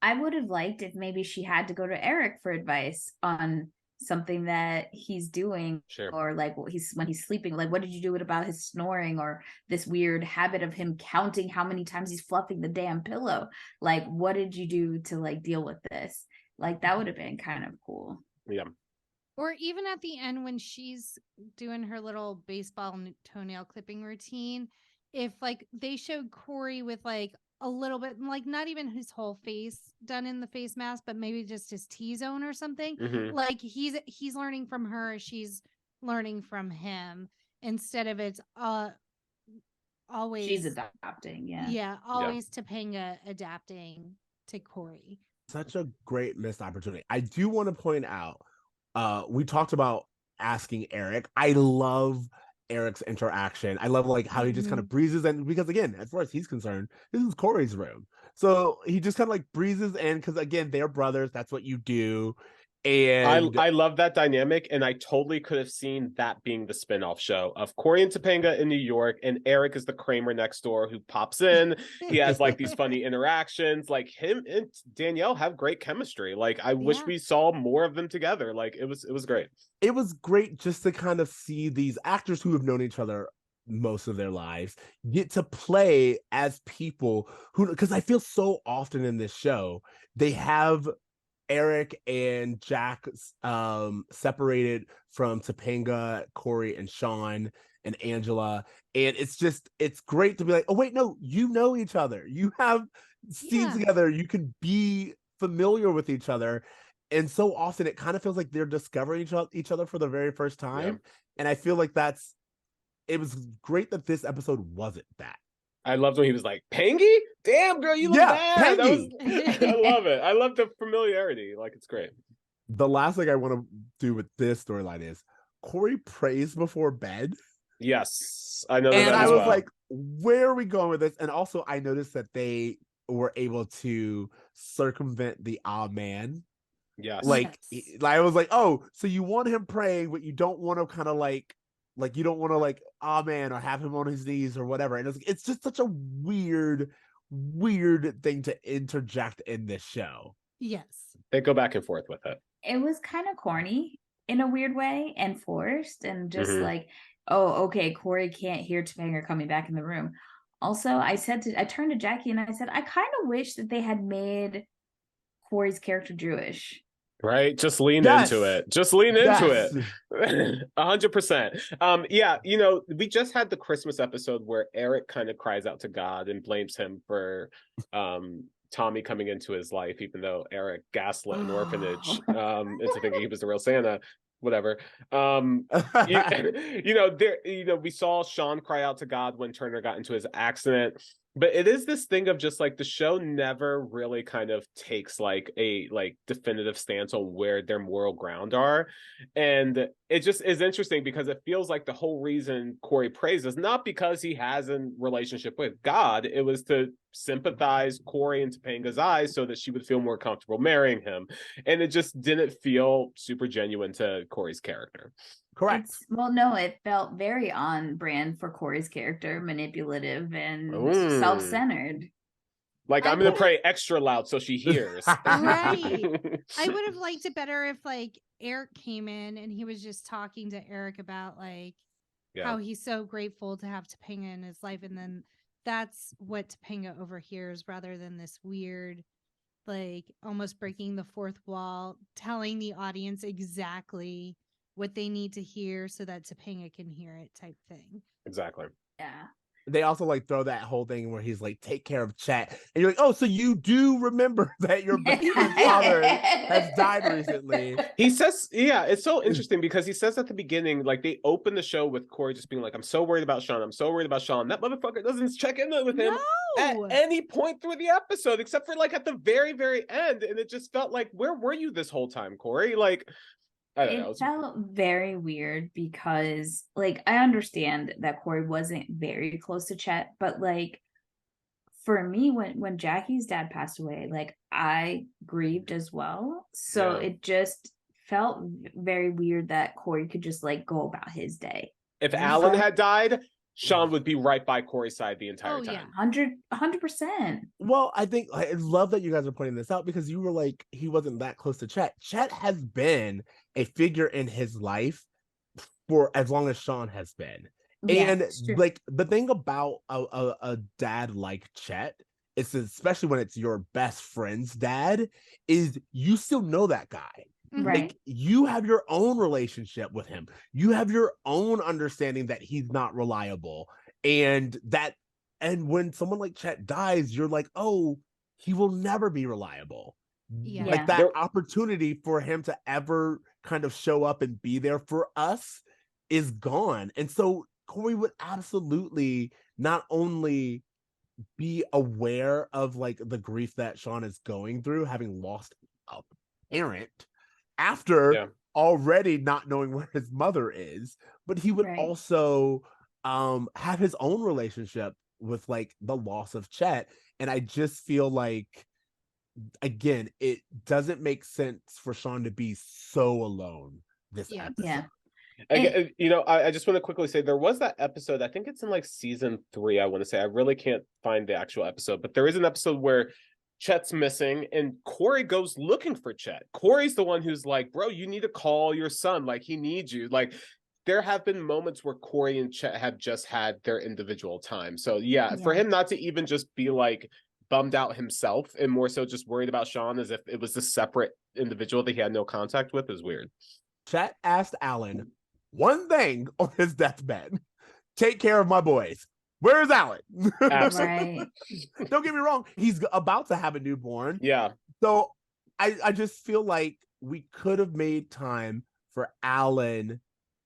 D: I would have liked if maybe she had to go to Eric for advice on something that he's doing, or like when he's sleeping, like what did you do about his snoring, or this weird habit of him counting how many times he's fluffing the damn pillow, like what did you do to like deal with this? Like that would have been kind of cool.
E: Or even at the end when she's doing her little baseball toenail clipping routine, if like they showed Cory with like a little bit, like not even his whole face done in the face mask, but maybe just his T-zone or something. Like he's learning from her, she's learning from him, instead of it's always
D: she's adapting.
E: Always Topanga adapting to Cory.
B: Such a great missed opportunity. I do want to point out, we talked about asking Eric. I love Eric's interaction. I love like how he just kind of breezes in, because again, as far as he's concerned, this is Cory's room. So he just kind of like breezes in because again, they're brothers. That's what you do. And
C: I love that dynamic, and I totally could have seen that being the spin-off show of Cory and Topanga in New York, and Eric is the Kramer next door who pops in. He has like these funny interactions. Like him and Danielle have great chemistry. Like I wish we saw more of them together. Like it was great.
B: It was great just to kind of see these actors who have known each other most of their lives get to play as people who, because I feel so often in this show they have Eric and Jack separated from Topanga, Cory, and Shawn and Angela. And it's great to be like, oh, wait, no, you know each other. You have scenes together. You can be familiar with each other. And so often it kind of feels like they're discovering each other for the very first time. Yeah. And I feel like it was great that this episode wasn't that.
C: I loved when he was like, Pangy? Damn, girl, you look bad. I love it. I love the familiarity. Like, it's great.
B: The last thing I want to do with this storyline is Cory prays before bed.
C: Yes, I know that.
B: And I was like, where are we going with this? And also, I noticed that they were able to circumvent the man.
C: Yes.
B: Like, I was like, oh, so you want him praying, but you don't want to kind of like you don't want to like, oh man, or have him on his knees or whatever. And it's just such a weird thing to interject in this show.
E: Yes.
C: They go back and forth with it.
D: It was kind of corny in a weird way and forced and just like, oh, okay, Cory can't hear Topanga coming back in the room. Also, I turned to Jackie and I said, I kind of wish that they had made Cory's character Jewish.
C: Right, just lean into it. Just lean into it. 100%. Yeah, you know, we just had the Christmas episode where Eric kind of cries out to God and blames him for Tommy coming into his life, even though Eric gaslit an orphanage into thinking he was the real Santa. Whatever. We saw Shawn cry out to God when Turner got into his accident. But it is this thing of just like the show never really kind of takes like a definitive stance on where their moral ground are. And it just is interesting because it feels like the whole reason Cory prays is not because he has a relationship with God. It was to sympathize Cory into Topanga's eyes so that she would feel more comfortable marrying him. And it just didn't feel super genuine to Cory's character.
B: Correct.
D: It felt very on brand for Cory's character, manipulative and self-centered.
C: Like, I'm going to pray extra loud so she hears.
E: Right. I would have liked it better if, like, Eric came in and he was just talking to Eric about, like, how he's so grateful to have Topanga in his life. And then that's what Topanga overhears rather than this weird, like, almost breaking the fourth wall, telling the audience exactly what they need to hear so that Topanga can hear it type thing.
C: Exactly.
D: Yeah.
B: They also like throw that whole thing where he's like, take care of Chet. And you're like, oh, so you do remember that your father has died recently.
C: He says, it's so interesting because he says at the beginning, like they open the show with Cory just being like, I'm so worried about Shawn. I'm so worried about Shawn. That motherfucker doesn't check in with him at any point through the episode, except for like at the very, very end. And it just felt like, where were you this whole time, Cory? Like,
D: It felt very weird because, like, I understand that Cory wasn't very close to Chet, but like for me, when Jackie's dad passed away, like I grieved as well. So it just felt very weird that Cory could just like go about his day.
C: If Alan had died, Shawn would be right by Cory's side the entire time.
D: 100%.
B: Well, I think I love that you guys are pointing this out because you were like, he wasn't that close to Chet. Chet has been a figure in his life for as long as Shawn has been. And like the thing about a dad like Chet is, especially when it's your best friend's dad, is you still know that guy.
D: Right.
B: Like, you have your own relationship with him. You have your own understanding that he's not reliable. And when someone like Chet dies, you're like, oh, he will never be reliable.
E: Yeah.
B: Like that opportunity for him to ever kind of show up and be there for us is gone. And so Cory would absolutely not only be aware of like the grief that Shawn is going through, having lost a parent after already not knowing where his mother is, but he would also have his own relationship with like the loss of Chet. And I just feel like again, it doesn't make sense for Shawn to be so alone this
E: Yeah.
B: episode.
D: Yeah.
C: I just want to quickly say there was that episode, I think it's in like season 3, I want to say. I really can't find the actual episode, but there is an episode where Chet's missing and Cory goes looking for Chet. Cory's the one who's like, bro, you need to call your son. Like, he needs you. Like, there have been moments where Cory and Chet have just had their individual time. So yeah, for him not to even just be like bummed out himself and more so just worried about Shawn as if it was a separate individual that he had no contact with is weird.
B: Chet asked Alan one thing on his deathbed: take care of my boys. Where is Alan?
D: Right.
B: Don't get me wrong, he's about to have a newborn.
C: Yeah.
B: So I just feel like we could have made time for Alan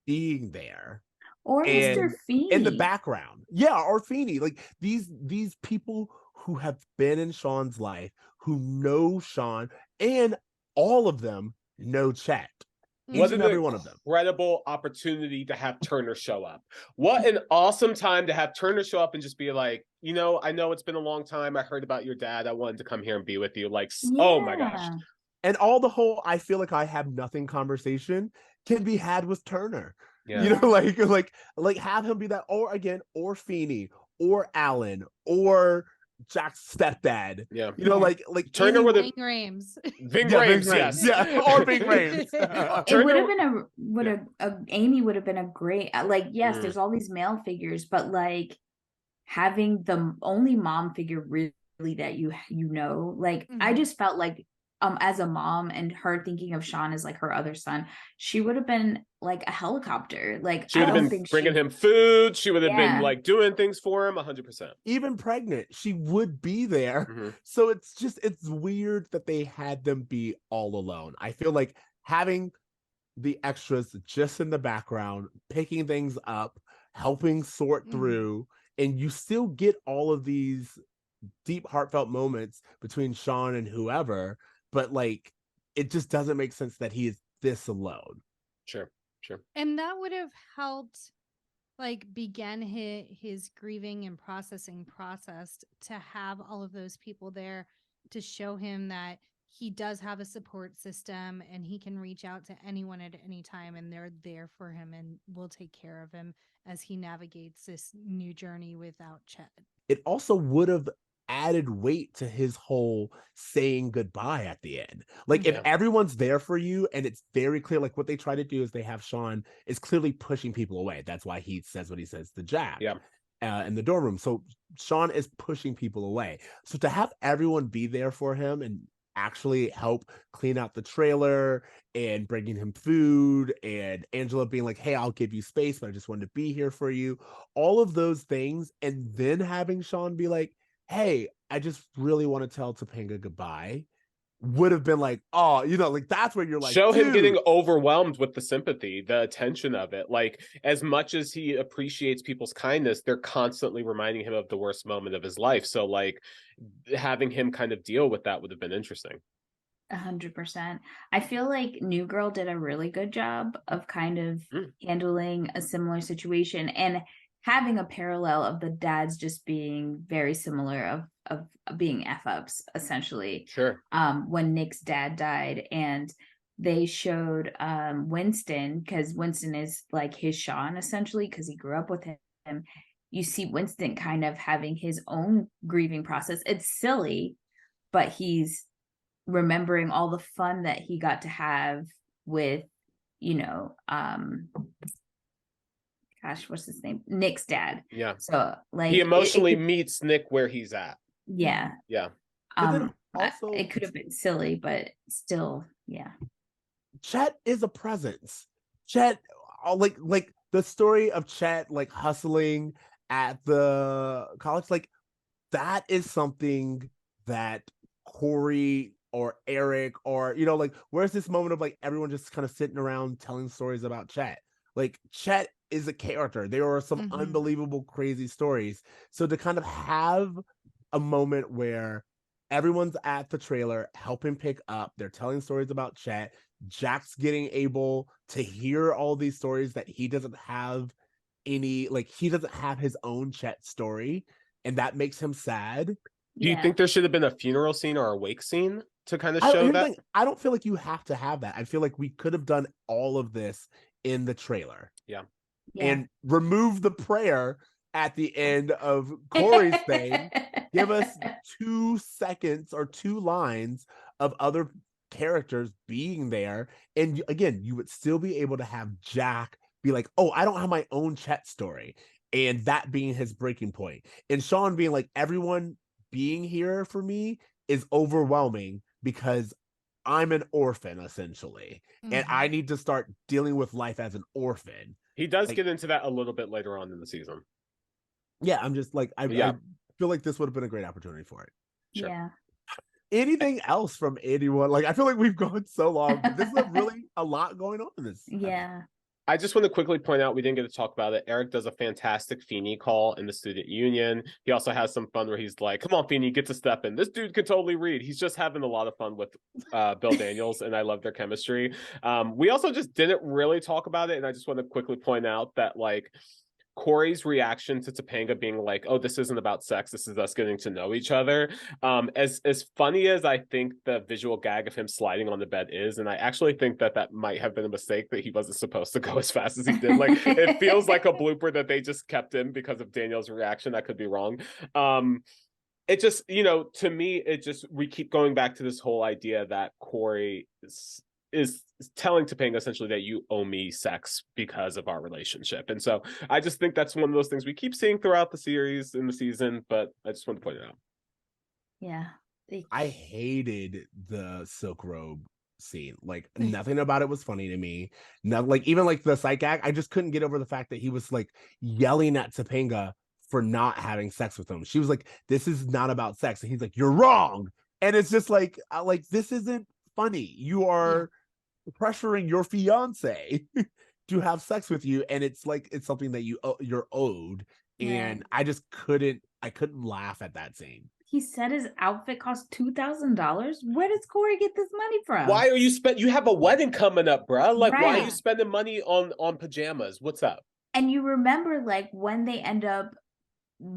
B: being there.
D: Or
B: and
D: Mr. Feeney.
B: in the background. Yeah, or Feeney. Like these people who have been in Shawn's life, who know Shawn, and all of them know Chet. Each and every one of them.
C: Incredible opportunity to have Turner show up. What an awesome time to have Turner show up and just be like, you know, I know it's been a long time. I heard about your dad. I wanted to come here and be with you. Like, oh my gosh.
B: And all the whole I feel like I have nothing conversation can be had with Turner.
C: Yeah.
B: You know, like have him be that, or Feeney, or Alan, or Jack's stepdad.
C: Yeah.
B: You know, like
C: Turner would have
E: Ving Rhames.
C: Ving Rhames, yes.
B: Yeah, or Ving Rhames.
D: It would have been Amy would have been a great, like, yes, there's all these male figures, but like having the only mom figure really that you know, like I just felt like as a mom and her thinking of Shawn as like her other son, she would have been like a helicopter. Like
C: she would have been bringing him food. She would have been like doing things for him 100%.
B: Even pregnant, she would be there.
C: Mm-hmm.
B: So it's weird that they had them be all alone. I feel like having the extras just in the background, picking things up, helping sort through, and you still get all of these deep, heartfelt moments between Shawn and whoever. But like, it just doesn't make sense that he is this alone.
C: Sure.
E: And that would have helped, like, begin his grieving and processing process to have all of those people there to show him that he does have a support system and he can reach out to anyone at any time and they're there for him and will take care of him as he navigates this new journey without Chet.
B: It also would have added weight to his whole saying goodbye at the end. Like if everyone's there for you and it's very clear, like what they try to do is they have Shawn is clearly pushing people away. That's why he says what he says to Jack in the dorm room. So Shawn is pushing people away. So to have everyone be there for him and actually help clean out the trailer and bringing him food, and Angela being like, hey, I'll give you space, but I just wanted to be here for you. All of those things. And then having Shawn be like, hey, I just really want to tell Topanga goodbye, would have been like, oh, you know, like that's where you're like,
C: show him getting overwhelmed with the sympathy, the attention of it. Like, as much as he appreciates people's kindness, they're constantly reminding him of the worst moment of his life. So like having him kind of deal with that would have been interesting.
D: 100%. I feel like New Girl did a really good job of kind of handling a similar situation and having a parallel of the dads just being very similar of being F-ups, essentially.
C: Sure.
D: When Nick's dad died and they showed Winston, because Winston is like his Shawn, essentially, because he grew up with him. You see Winston kind of having his own grieving process. It's silly, but he's remembering all the fun that he got to have with, you know, gosh, what's his name? Nick's dad.
C: Yeah.
D: So like
C: he emotionally meets Nick where he's at.
D: Yeah.
C: Yeah.
B: Also,
D: it could have been silly, but still, yeah.
B: Chet is a presence. Chet, like the story of Chet like hustling at the college, like that is something that Cory or Eric or, you know, like where's this moment of like everyone just kind of sitting around telling stories about Chet? Like Chet is a character. There are some unbelievable, crazy stories. So to kind of have a moment where everyone's at the trailer helping pick up, they're telling stories about Chet, Jack's getting able to hear all these stories that he doesn't have any, like he doesn't have his own Chet story, and that makes him sad.
C: Do you think there should have been a funeral scene or a wake scene to kind of show that?
B: I don't feel like you have to have that. I feel like we could have done all of this in the trailer.
C: Yeah.
B: And remove the prayer at the end of Cory's thing. Give us 2 seconds or 2 lines of other characters being there. And again, you would still be able to have Jack be like, oh, I don't have my own Chet story. And that being his breaking point. And Shawn being like, everyone being here for me is overwhelming because I'm an orphan, essentially. And I need to start dealing with life as an orphan.
C: He does get into that a little bit later on in the season.
B: Yeah, I'm just like, I feel like this would have been a great opportunity for it.
C: Sure.
D: Yeah.
B: Anything else from anyone? Like, I feel like we've gone so long, but this is really a lot going on in this.
D: Yeah.
C: I just want to quickly point out, we didn't get to talk about it. Eric does a fantastic Feeney call in the student union. He also has some fun where he's like, come on, Feeney, get to step in. This dude can totally read. He's just having a lot of fun with Bill Daniels, and I love their chemistry. We also just didn't really talk about it, and I just want to quickly point out that, like, Cory's reaction to Topanga being like, oh, this isn't about sex, this is us getting to know each other. As funny as I think the visual gag of him sliding on the bed is, and I actually think that might have been a mistake, that he wasn't supposed to go as fast as he did. Like, it feels like a blooper that they just kept in because of Danielle's reaction. I could be wrong. It just, to me, we keep going back to this whole idea that Cory is telling Topanga essentially that you owe me sex because of our relationship. And so I just think that's one of those things we keep seeing throughout the series in the season, but I just want to point it out.
D: Yeah.
B: I hated the silk robe scene. Like, nothing about it was funny to me. Not like, even like the psych act, I just couldn't get over the fact that he was like yelling at Topanga for not having sex with him. She was like, this is not about sex. And he's like, you're wrong. And it's just like this isn't funny. You are pressuring your fiance to have sex with you, and it's like, it's something that you're owed. And I couldn't laugh at that scene.
D: He said his outfit cost $2,000. Where does Cory get this money from?
C: Why are you you have a wedding coming up, bro? Like, why are you spending money on pajamas? What's up? And
D: you remember, like, when they end up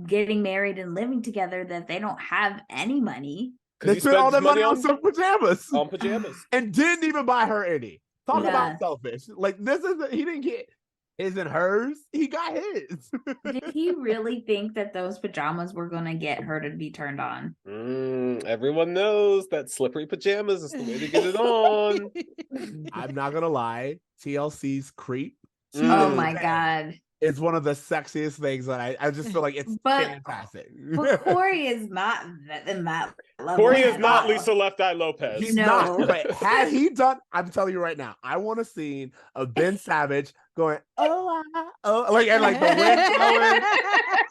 D: getting married and living together, that they don't have any money.
B: They spent all their money on some pajamas.
C: On pajamas.
B: And didn't even buy her any. Talk about selfish. Like, he didn't get his and hers. He got his.
D: Did he really think that those pajamas were going to get her to be turned on?
C: Everyone knows that slippery pajamas is the way to get it on.
B: I'm not going to lie. TLC's creep.
D: Oh my God.
B: It's one of the sexiest things that I just feel like it's fantastic.
D: But Cory is not that level.
C: Cory is not Lisa Left Eye Lopez.
B: He's not. But had he done, I'm telling you right now, I want a scene of Ben Savage going, like, and like the wind blowing.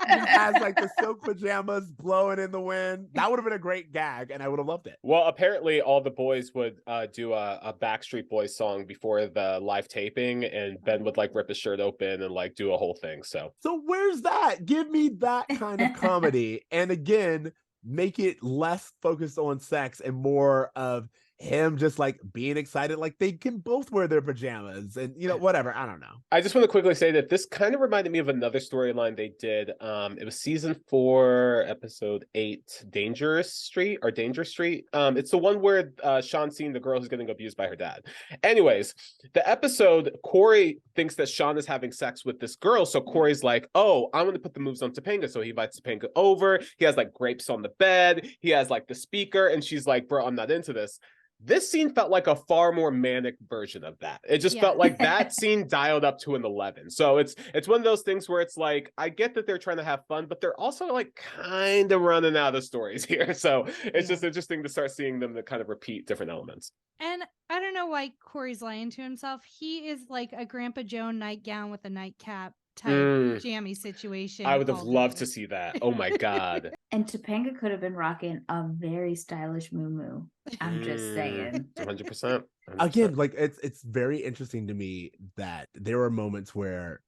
B: He has like the silk pajamas blowing in the wind. That would have been a great gag, and I would have loved it.
C: Well, apparently all the boys would do a Backstreet Boys song before the live taping, and Ben would like rip his shirt open and like do a whole thing. So
B: where's that? Give me that kind of comedy. And again, make it less focused on sex and more of him just like being excited, like they can both wear their pajamas and whatever. I don't know.
C: I just want to quickly say that this kind of reminded me of another storyline they did. It was season 4, episode 8, Danger Street. It's the one where Shawn's seeing the girl who's getting abused by her dad. Anyways, the episode, Cory thinks that Shawn is having sex with this girl, so Cory's like, oh, I'm going to put the moves on Topanga. So he invites Topanga over. He has like grapes on the bed. He has like the speaker, and she's like, bro, I'm not into this. This scene felt like a far more manic version of that. It just felt like that scene dialed up to an 11. So it's one of those things where it's like, I get that they're trying to have fun, but they're also like kind of running out of stories here. So it's just interesting to start seeing them to kind of repeat different elements.
E: And I don't know why Cory's lying to himself. He is like a Grandpa Joe nightgown with a nightcap type jammy situation.
C: I would have loved to see that. Oh my God.
D: And Topanga could have been rocking a very stylish muumuu. I'm just saying.
C: 100%.
B: Again, like it's very interesting to me that there are moments where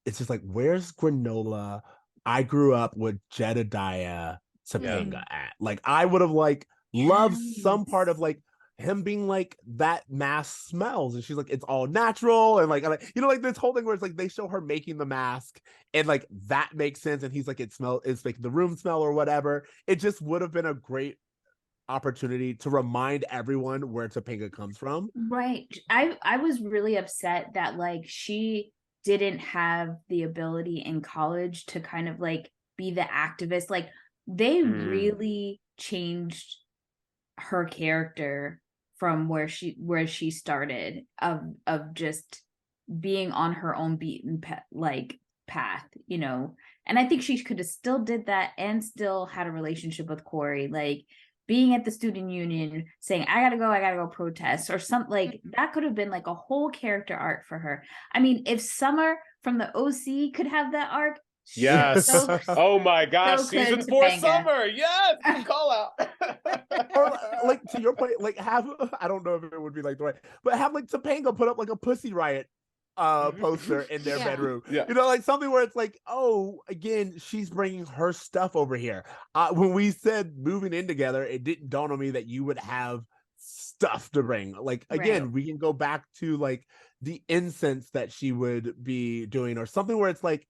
B: it's just like, where's Granola? I grew up with Jedediah Topanga at. Like, I would have like loved some part of like him being like, that mask smells, and she's like, it's all natural, and like this whole thing where it's like they show her making the mask, and like that makes sense, and he's like, it's making the room smell or whatever. It just would have been a great opportunity to remind everyone where Topanga comes from.
D: Right. I was really upset that like she didn't have the ability in college to kind of like be the activist. Like they really changed her character from where she started of just being on her own beaten path, you know. And I think she could have still did that and still had a relationship with Cory, like being at the student union saying, I gotta go protest, or something. Like that could have been like a whole character arc for her. I mean, if Summer from the OC could have that arc.
C: Yes. Oh my gosh. Season 4 Summer. Yes. Good call out.
B: Or like to your point, like have, I don't know if it would be like the right, but have like Topanga put up like a Pussy Riot poster in their bedroom.
C: Yeah.
B: You know, like something where it's like, oh, again, she's bringing her stuff over here. When we said moving in together, it didn't dawn on me that you would have stuff to bring. Like again, we can go back to like the incense that she would be doing, or something where it's like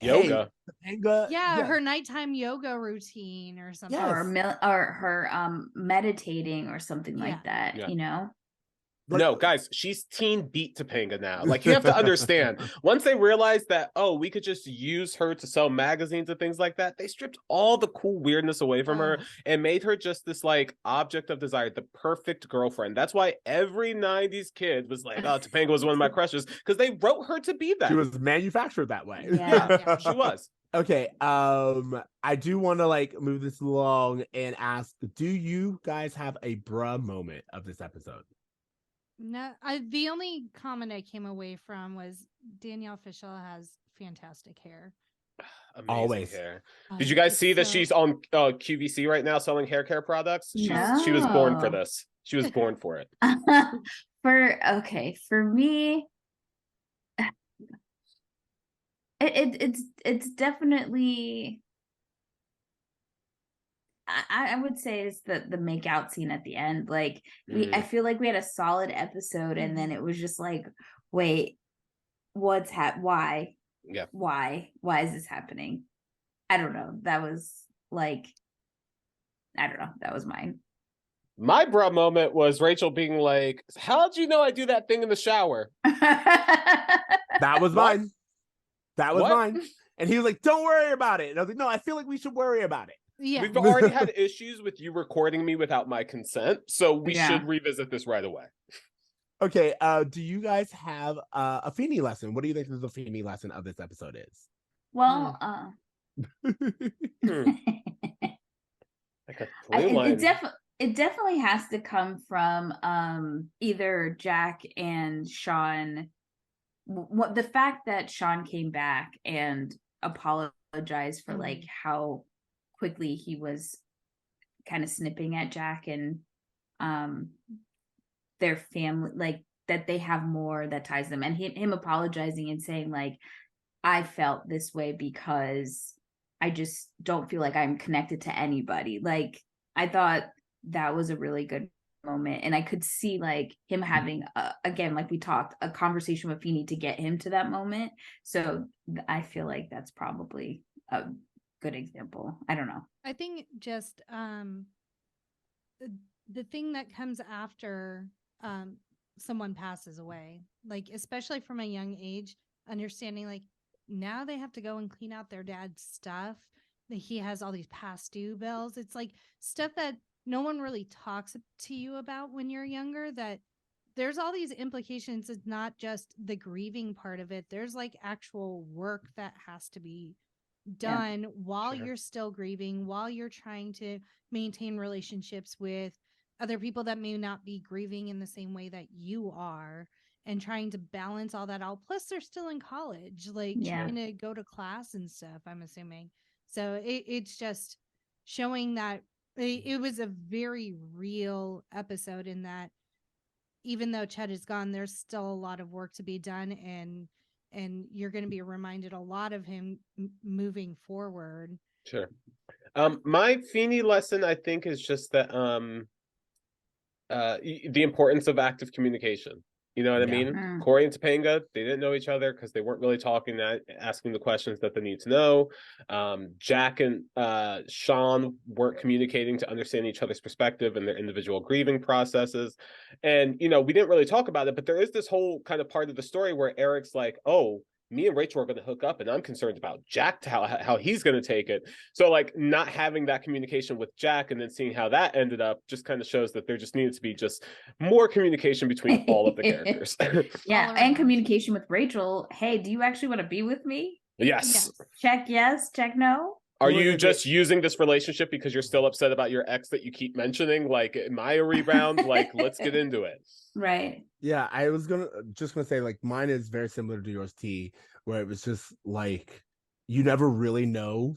C: yoga.
B: Hey, Topanga,
E: her nighttime yoga routine or something.
D: Yes. Or her meditating or something like that, you know.
C: Like, no, guys, she's teen beat Topanga now. Like, you have to understand, once they realized that, oh, we could just use her to sell magazines and things like that, they stripped all the cool weirdness away from her and made her just this, like, object of desire, the perfect girlfriend. That's why every 90s kid was like, oh, Topanga was one of my crushes, because they wrote her to be that.
B: She was manufactured that way.
D: Yeah.
C: She was.
B: Okay, I do want to like move this along and ask, do you guys have a bruh moment of this episode?
E: No, the only comment I came away from was Danielle Fishel has fantastic hair.
C: Amazing
B: Always.
C: hair. Did you guys see that she's on QVC right now selling hair care products? She was born for this. She was born for it.
D: For me, it's definitely, I would say it's the make out scene at the end. Like I feel like we had a solid episode, and then it was just like, wait, why?
C: Yeah.
D: Why is this happening? I don't know. That was like, I don't know. That was mine.
C: My bruh moment was Rachel being like, how'd you know I do that thing in the shower?
B: That was mine. That was mine. And he was like, don't worry about it. And I was like, no, I feel like we should worry about it.
E: Yeah.
C: We've already had issues with you recording me without my consent, so we should revisit this right away.
B: Okay, do you guys have a Feeny lesson? What do you think the Feeny lesson of this episode is?
D: Well, it definitely has to come from either Jack and Shawn. The fact that Shawn came back and apologized for like how quickly he was kind of snipping at Jack and their family, like that they have more that ties them, and him apologizing and saying like, I felt this way because I just don't feel like I'm connected to anybody. Like I thought that was a really good moment, and I could see like him having again, like we talked, a conversation with Feeny to get him to that moment. So I feel like that's probably a good example. I don't know.
E: I think just the thing that comes after someone passes away, like especially from a young age, understanding like now they have to go and clean out their dad's stuff. He has all these past due bills. It's like stuff that no one really talks to you about when you're younger, that there's all these implications. It's not just the grieving part of it. There's like actual work that has to be done while you're still grieving, while you're trying to maintain relationships with other people that may not be grieving in the same way that you are, and trying to balance all that out. Plus they're still in college, like trying to go to class and stuff, I'm assuming. So it's just showing that it was a very real episode, in that even though Chet is gone, there's still a lot of work to be done, and you're going to be reminded a lot of him moving forward.
C: Sure. My Feeny lesson, I think, is just that the importance of active communication. You know what I mean?
D: Mm.
C: Cory and Topanga, they didn't know each other because they weren't really talking, asking the questions that they need to know. Jack and Shawn weren't communicating to understand each other's perspective and their individual grieving processes. And, you know, we didn't really talk about it, but there is this whole kind of part of the story where Eric's like, oh, me and Rachel are going to hook up, and I'm concerned about Jack, how he's going to take it. So, like, not having that communication with Jack and then seeing how that ended up just kind of shows that there just needed to be just more communication between all of the characters.
D: Yeah, and communication with Rachel. Hey, do you actually want to be with me?
C: Yes.
D: Check yes, check no.
C: Are you just using this relationship because you're still upset about your ex that you keep mentioning? Like, am I a rebound? Like, let's get into it.
D: Right.
B: Yeah, I was gonna say, like, mine is very similar to yours, T, where it was just like you never really know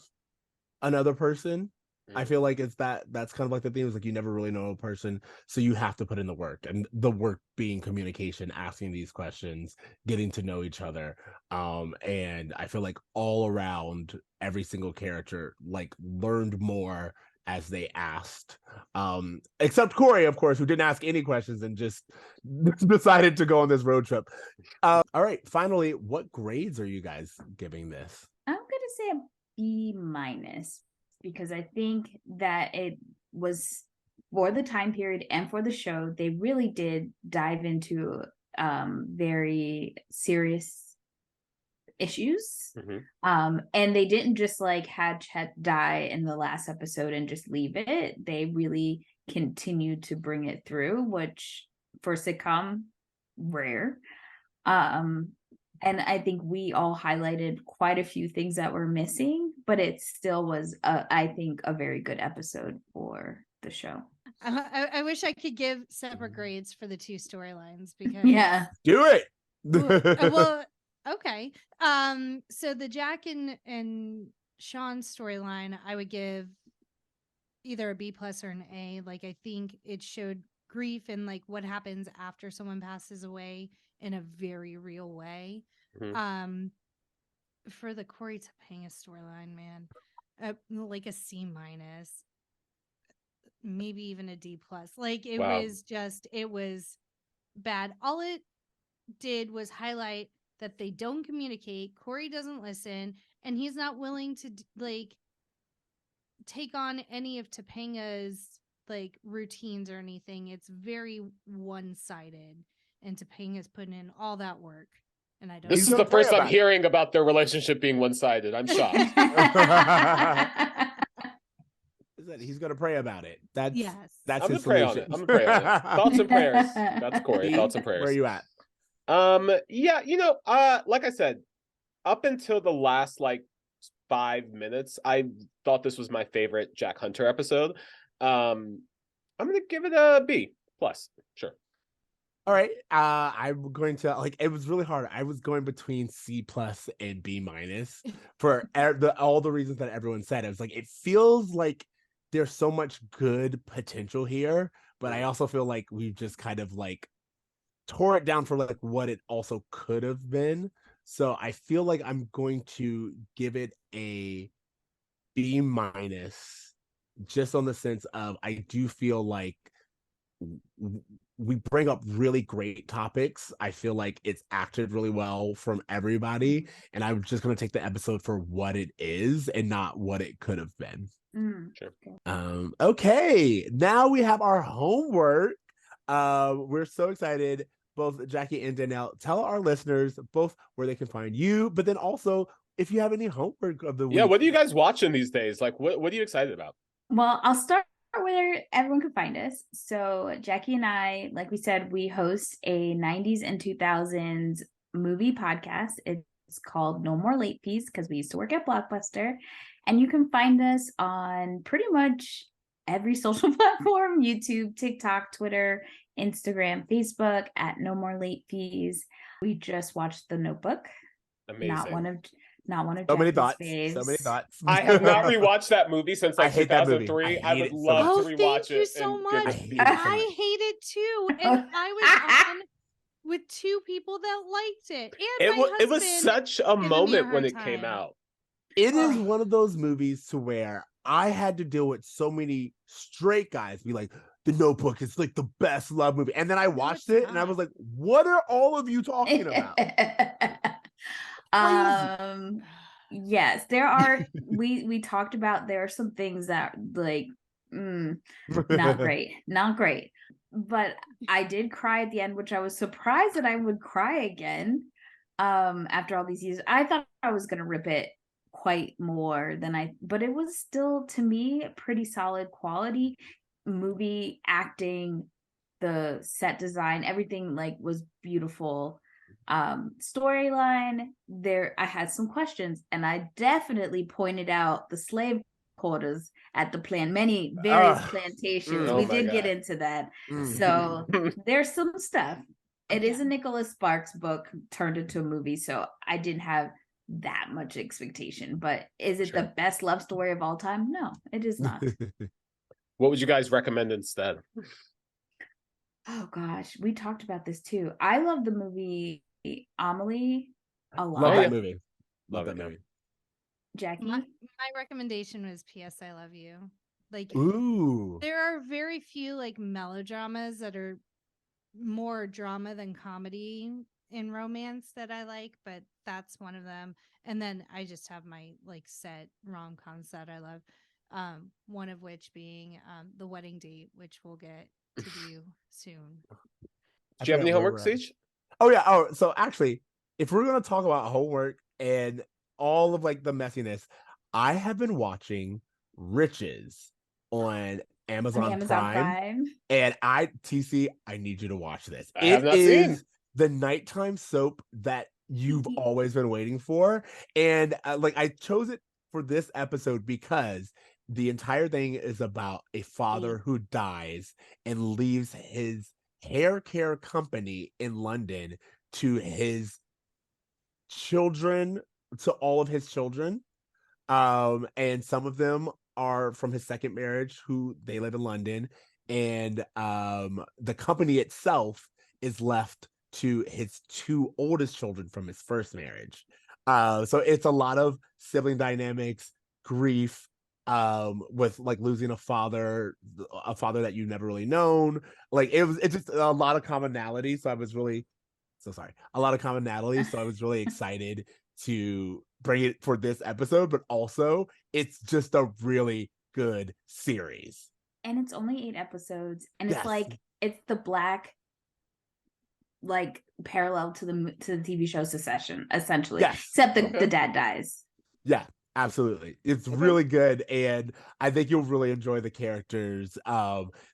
B: another person. I feel like that's kind of like the theme, is like you never really know a person, so you have to put in the work, and the work being communication, asking these questions, getting to know each other. And I feel like all around every single character like learned more as they asked, except Cory, of course, who didn't ask any questions and just decided to go on this road trip. All right, finally, what grades are you guys giving this?
D: I'm gonna say a B-, because I think that it was, for the time period and for the show, they really did dive into very serious issues. And they didn't just like had Chet die in the last episode and just leave it. They really continued to bring it through, which for sitcom, rare. And I think we all highlighted quite a few things that were missing, but it still was, I think, a very good episode for the show.
E: I wish I could give separate grades for the two storylines, because
B: do it.
E: Well, okay. So the Jack and Shawn storyline, I would give either a B+ or an A. Like, I think it showed grief and like what happens after someone passes away in a very real way. For the Cory Topanga storyline, man, like a C-, maybe even a D+. Like, it was bad. All it did was highlight that they don't communicate. Cory doesn't listen, and he's not willing to like take on any of Topanga's like routines or anything. It's very one-sided, and Topanga's putting in all that work. And I don't.
C: This is the first I'm hearing about their relationship being one-sided. I'm shocked.
B: He's gonna pray about it. That's
C: I'm
B: his
C: gonna pray on it. I'm gonna pray on it. Thoughts and prayers. That's Cory. Thoughts and prayers.
B: Where are you at?
C: Yeah, you know, like I said, up until the last like 5 minutes, I thought this was my favorite Jack Hunter episode. I'm gonna give it a B+. Sure.
B: All right. I'm going to, like, it was really hard. I was going between C+ and B- for all the reasons that everyone said. It was like, it feels like there's so much good potential here, but I also feel like we've just kind of like tore it down for like what it also could have been. So I feel like I'm going to give it a B-, just on the sense of, I do feel like we bring up really great topics. I feel like it's acted really well from everybody, and I'm just going to take the episode for what it is and not what it could have been.
C: Sure.
B: Okay, now we have our homework. We're so excited. Both Jackie and Danielle, tell our listeners both where they can find you, but then also if you have any homework of the week.
C: Yeah, what are you guys watching these days? Like, what are you excited about?
D: Well, I'll start where everyone can find us. So Jackie and I, like we said, we host a 90s and 2000s movie podcast. It's called No More Late Fees, because we used to work at Blockbuster. And you can find us on pretty much every social platform: YouTube, TikTok, Twitter, Instagram, Facebook, at No More Late Fees. We just watched The Notebook.
C: Amazing.
D: Not one of
B: so many
D: Jackie's
B: thoughts.
D: faves.
B: So many thoughts.
C: I have not rewatched that movie since like 2003. I would love to rewatch it.
E: Thank you so much. I hate it too, and I was on with two people that liked it. And
C: it was such a moment when it came out.
B: It is one of those movies to where I had to deal with so many straight guys be like, The Notebook is like the best love movie. And then I watched it and I was like, what are all of you talking about?
D: Yes, there are. We talked about there are some things that like not great, not great. But I did cry at the end, which I was surprised that I would cry again. After all these years, I thought I was gonna rip it quite more than but it was still, to me, pretty solid quality movie. Acting, the set design, everything like was beautiful. Storyline, there I had some questions, and I definitely pointed out the slave quarters at the various plantations. We did get into that. So there's some stuff. It is a Nicholas Sparks book turned into a movie, so I didn't have that much expectation. But is it the best love story of all time? No, it is not.
C: What would you guys recommend instead?
D: Oh gosh, we talked about this too. I love the movie Amelie a lot.
B: Love that movie. Love that movie.
D: Jackie?
E: My recommendation was P.S. I Love You. Like,
B: ooh,
E: there are very few like melodramas that are more drama than comedy in romance that I like, but that's one of them. And then I just have my like set rom-coms that I love. One of which being The Wedding Date, which we'll get to do soon.
C: Do you have any homework, Ceej?
B: Oh yeah. Oh, so actually, if we're gonna talk about homework and all of like the messiness, I have been watching Riches on Amazon Prime. And TC, I need you to watch this. It is the nighttime soap that you've always been waiting for. And like I chose it for this episode because the entire thing is about a father who dies and leaves his hair care company in London to his children, to all of his children. And some of them are from his second marriage, who they live in London. And the company itself is left to his two oldest children from his first marriage. So it's a lot of sibling dynamics, grief, with like losing a father that you've never really known. Like it's just a lot of commonality. So I was really a lot of commonality. So I was really excited to bring it for this episode, but also it's just a really good series.
D: And it's only 8 episodes, and it's like it's the Black like parallel to the TV show Succession, essentially. Except the dad dies.
B: Yeah, absolutely. It's really good, and I think you'll really enjoy the characters.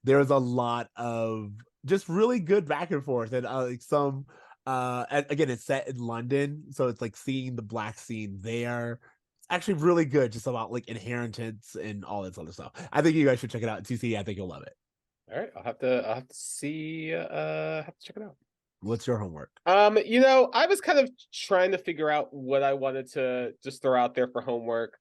B: There's a lot of just really good back and forth, and like some again, it's set in London, so it's like seeing the Black scene there. It's actually really good, just about like inheritance and all this other stuff. I think you guys should check it out. TC, I think you'll love it.
C: All right, I'll have to see. Have to check it out.
B: What's your homework?
C: You know, I was kind of trying to figure out what I wanted to just throw out there for homework.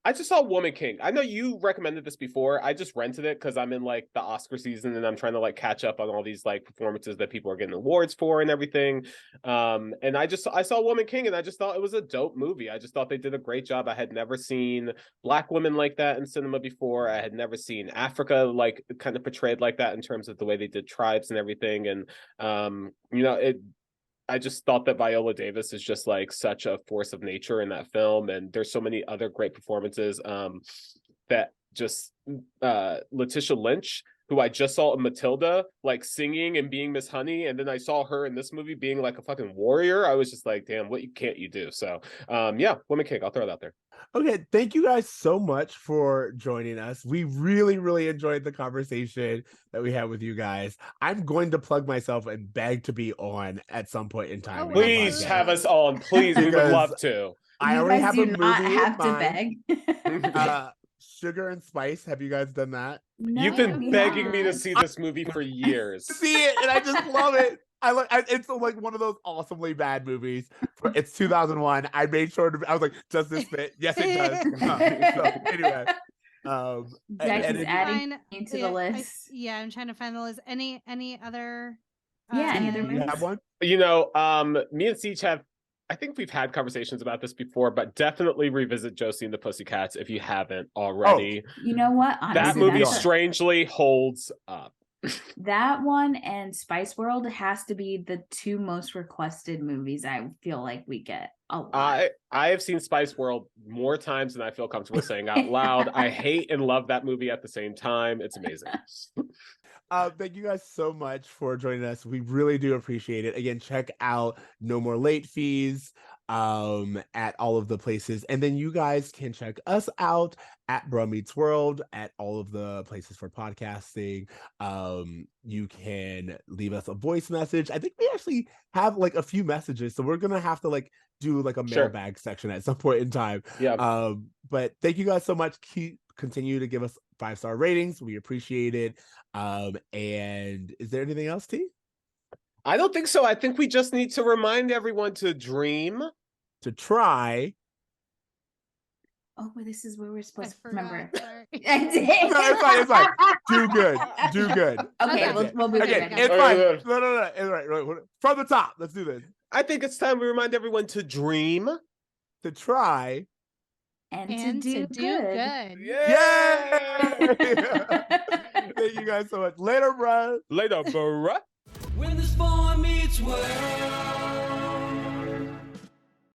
C: I just saw Woman King. I know you recommended this before. I just rented it because I'm in like the Oscar season and I'm trying to like catch up on all these like performances that people are getting awards for and everything. And I saw Woman King and I just thought it was a dope movie. I just thought they did a great job. I had never seen Black women like that in cinema before. I had never seen Africa like kind of portrayed like that in terms of the way they did tribes and everything. And you know, I just thought that Viola Davis is just like such a force of nature in that film, and there's so many other great performances. That just Letitia Lynch, who I just saw in Matilda, like singing and being Miss Honey, and then I saw her in this movie being like a fucking warrior. I was just like, damn, what can't you do? So yeah, Woman King, I'll throw it out there.
B: Okay, thank you guys so much for joining us. We really, really enjoyed the conversation that we had with you guys. I'm going to plug myself and beg to be on at some point in time.
C: Please have us on. Please, we would love to.
B: I already have a movie
D: have to beg.
B: Sugar and Spice. Have you guys done that?
C: No, you've been begging me to see this movie for years.
B: See it, and I just love it. It's like one of those awesomely bad movies. It's 2001. I made sure I was like, does this fit? Yes, it does. So anyway,
D: Jackie's adding into the list.
E: I'm trying to find the list. Any other?
D: Any other
B: movies? You have one?
C: You know, me and Ceej have I think we've had conversations about this before, but definitely revisit Josie and the Pussycats if you haven't already.
D: You know what? Honestly,
C: That movie
D: that's
C: strangely holds up.
D: that one and Spice World has to be the two most requested movies I feel like we get a lot.
C: I have seen Spice World more times than I feel comfortable saying out loud. I hate and love that movie at the same time. It's amazing.
B: Thank you guys so much for joining us. We really do appreciate it. Again, check out No More Late Fees at all of the places. And then you guys can check us out at Bromance World at all of the places for podcasting. You can leave us a voice message. I think we actually have like a few messages, so we're gonna have to like do like a mailbag section at some point in time.
C: Yeah.
B: But thank you guys so much. Continue to give us 5-star ratings. We appreciate it. And is there anything else, T?
C: I don't think so. I think we just need to remind everyone to dream,
B: to try.
D: Oh, well, this is where we're supposed to remember.
E: Sorry.
B: It's fine. Do good.
D: Okay, we'll be
B: again.
D: back.
B: It's fine. No. It's right. From the top. Let's do this.
C: I think it's time we remind everyone to dream,
B: to try,
D: and to do good.
B: Yay! Thank you guys so much. Later, bruh.
C: Later, bruh.
A: When this boy meets world.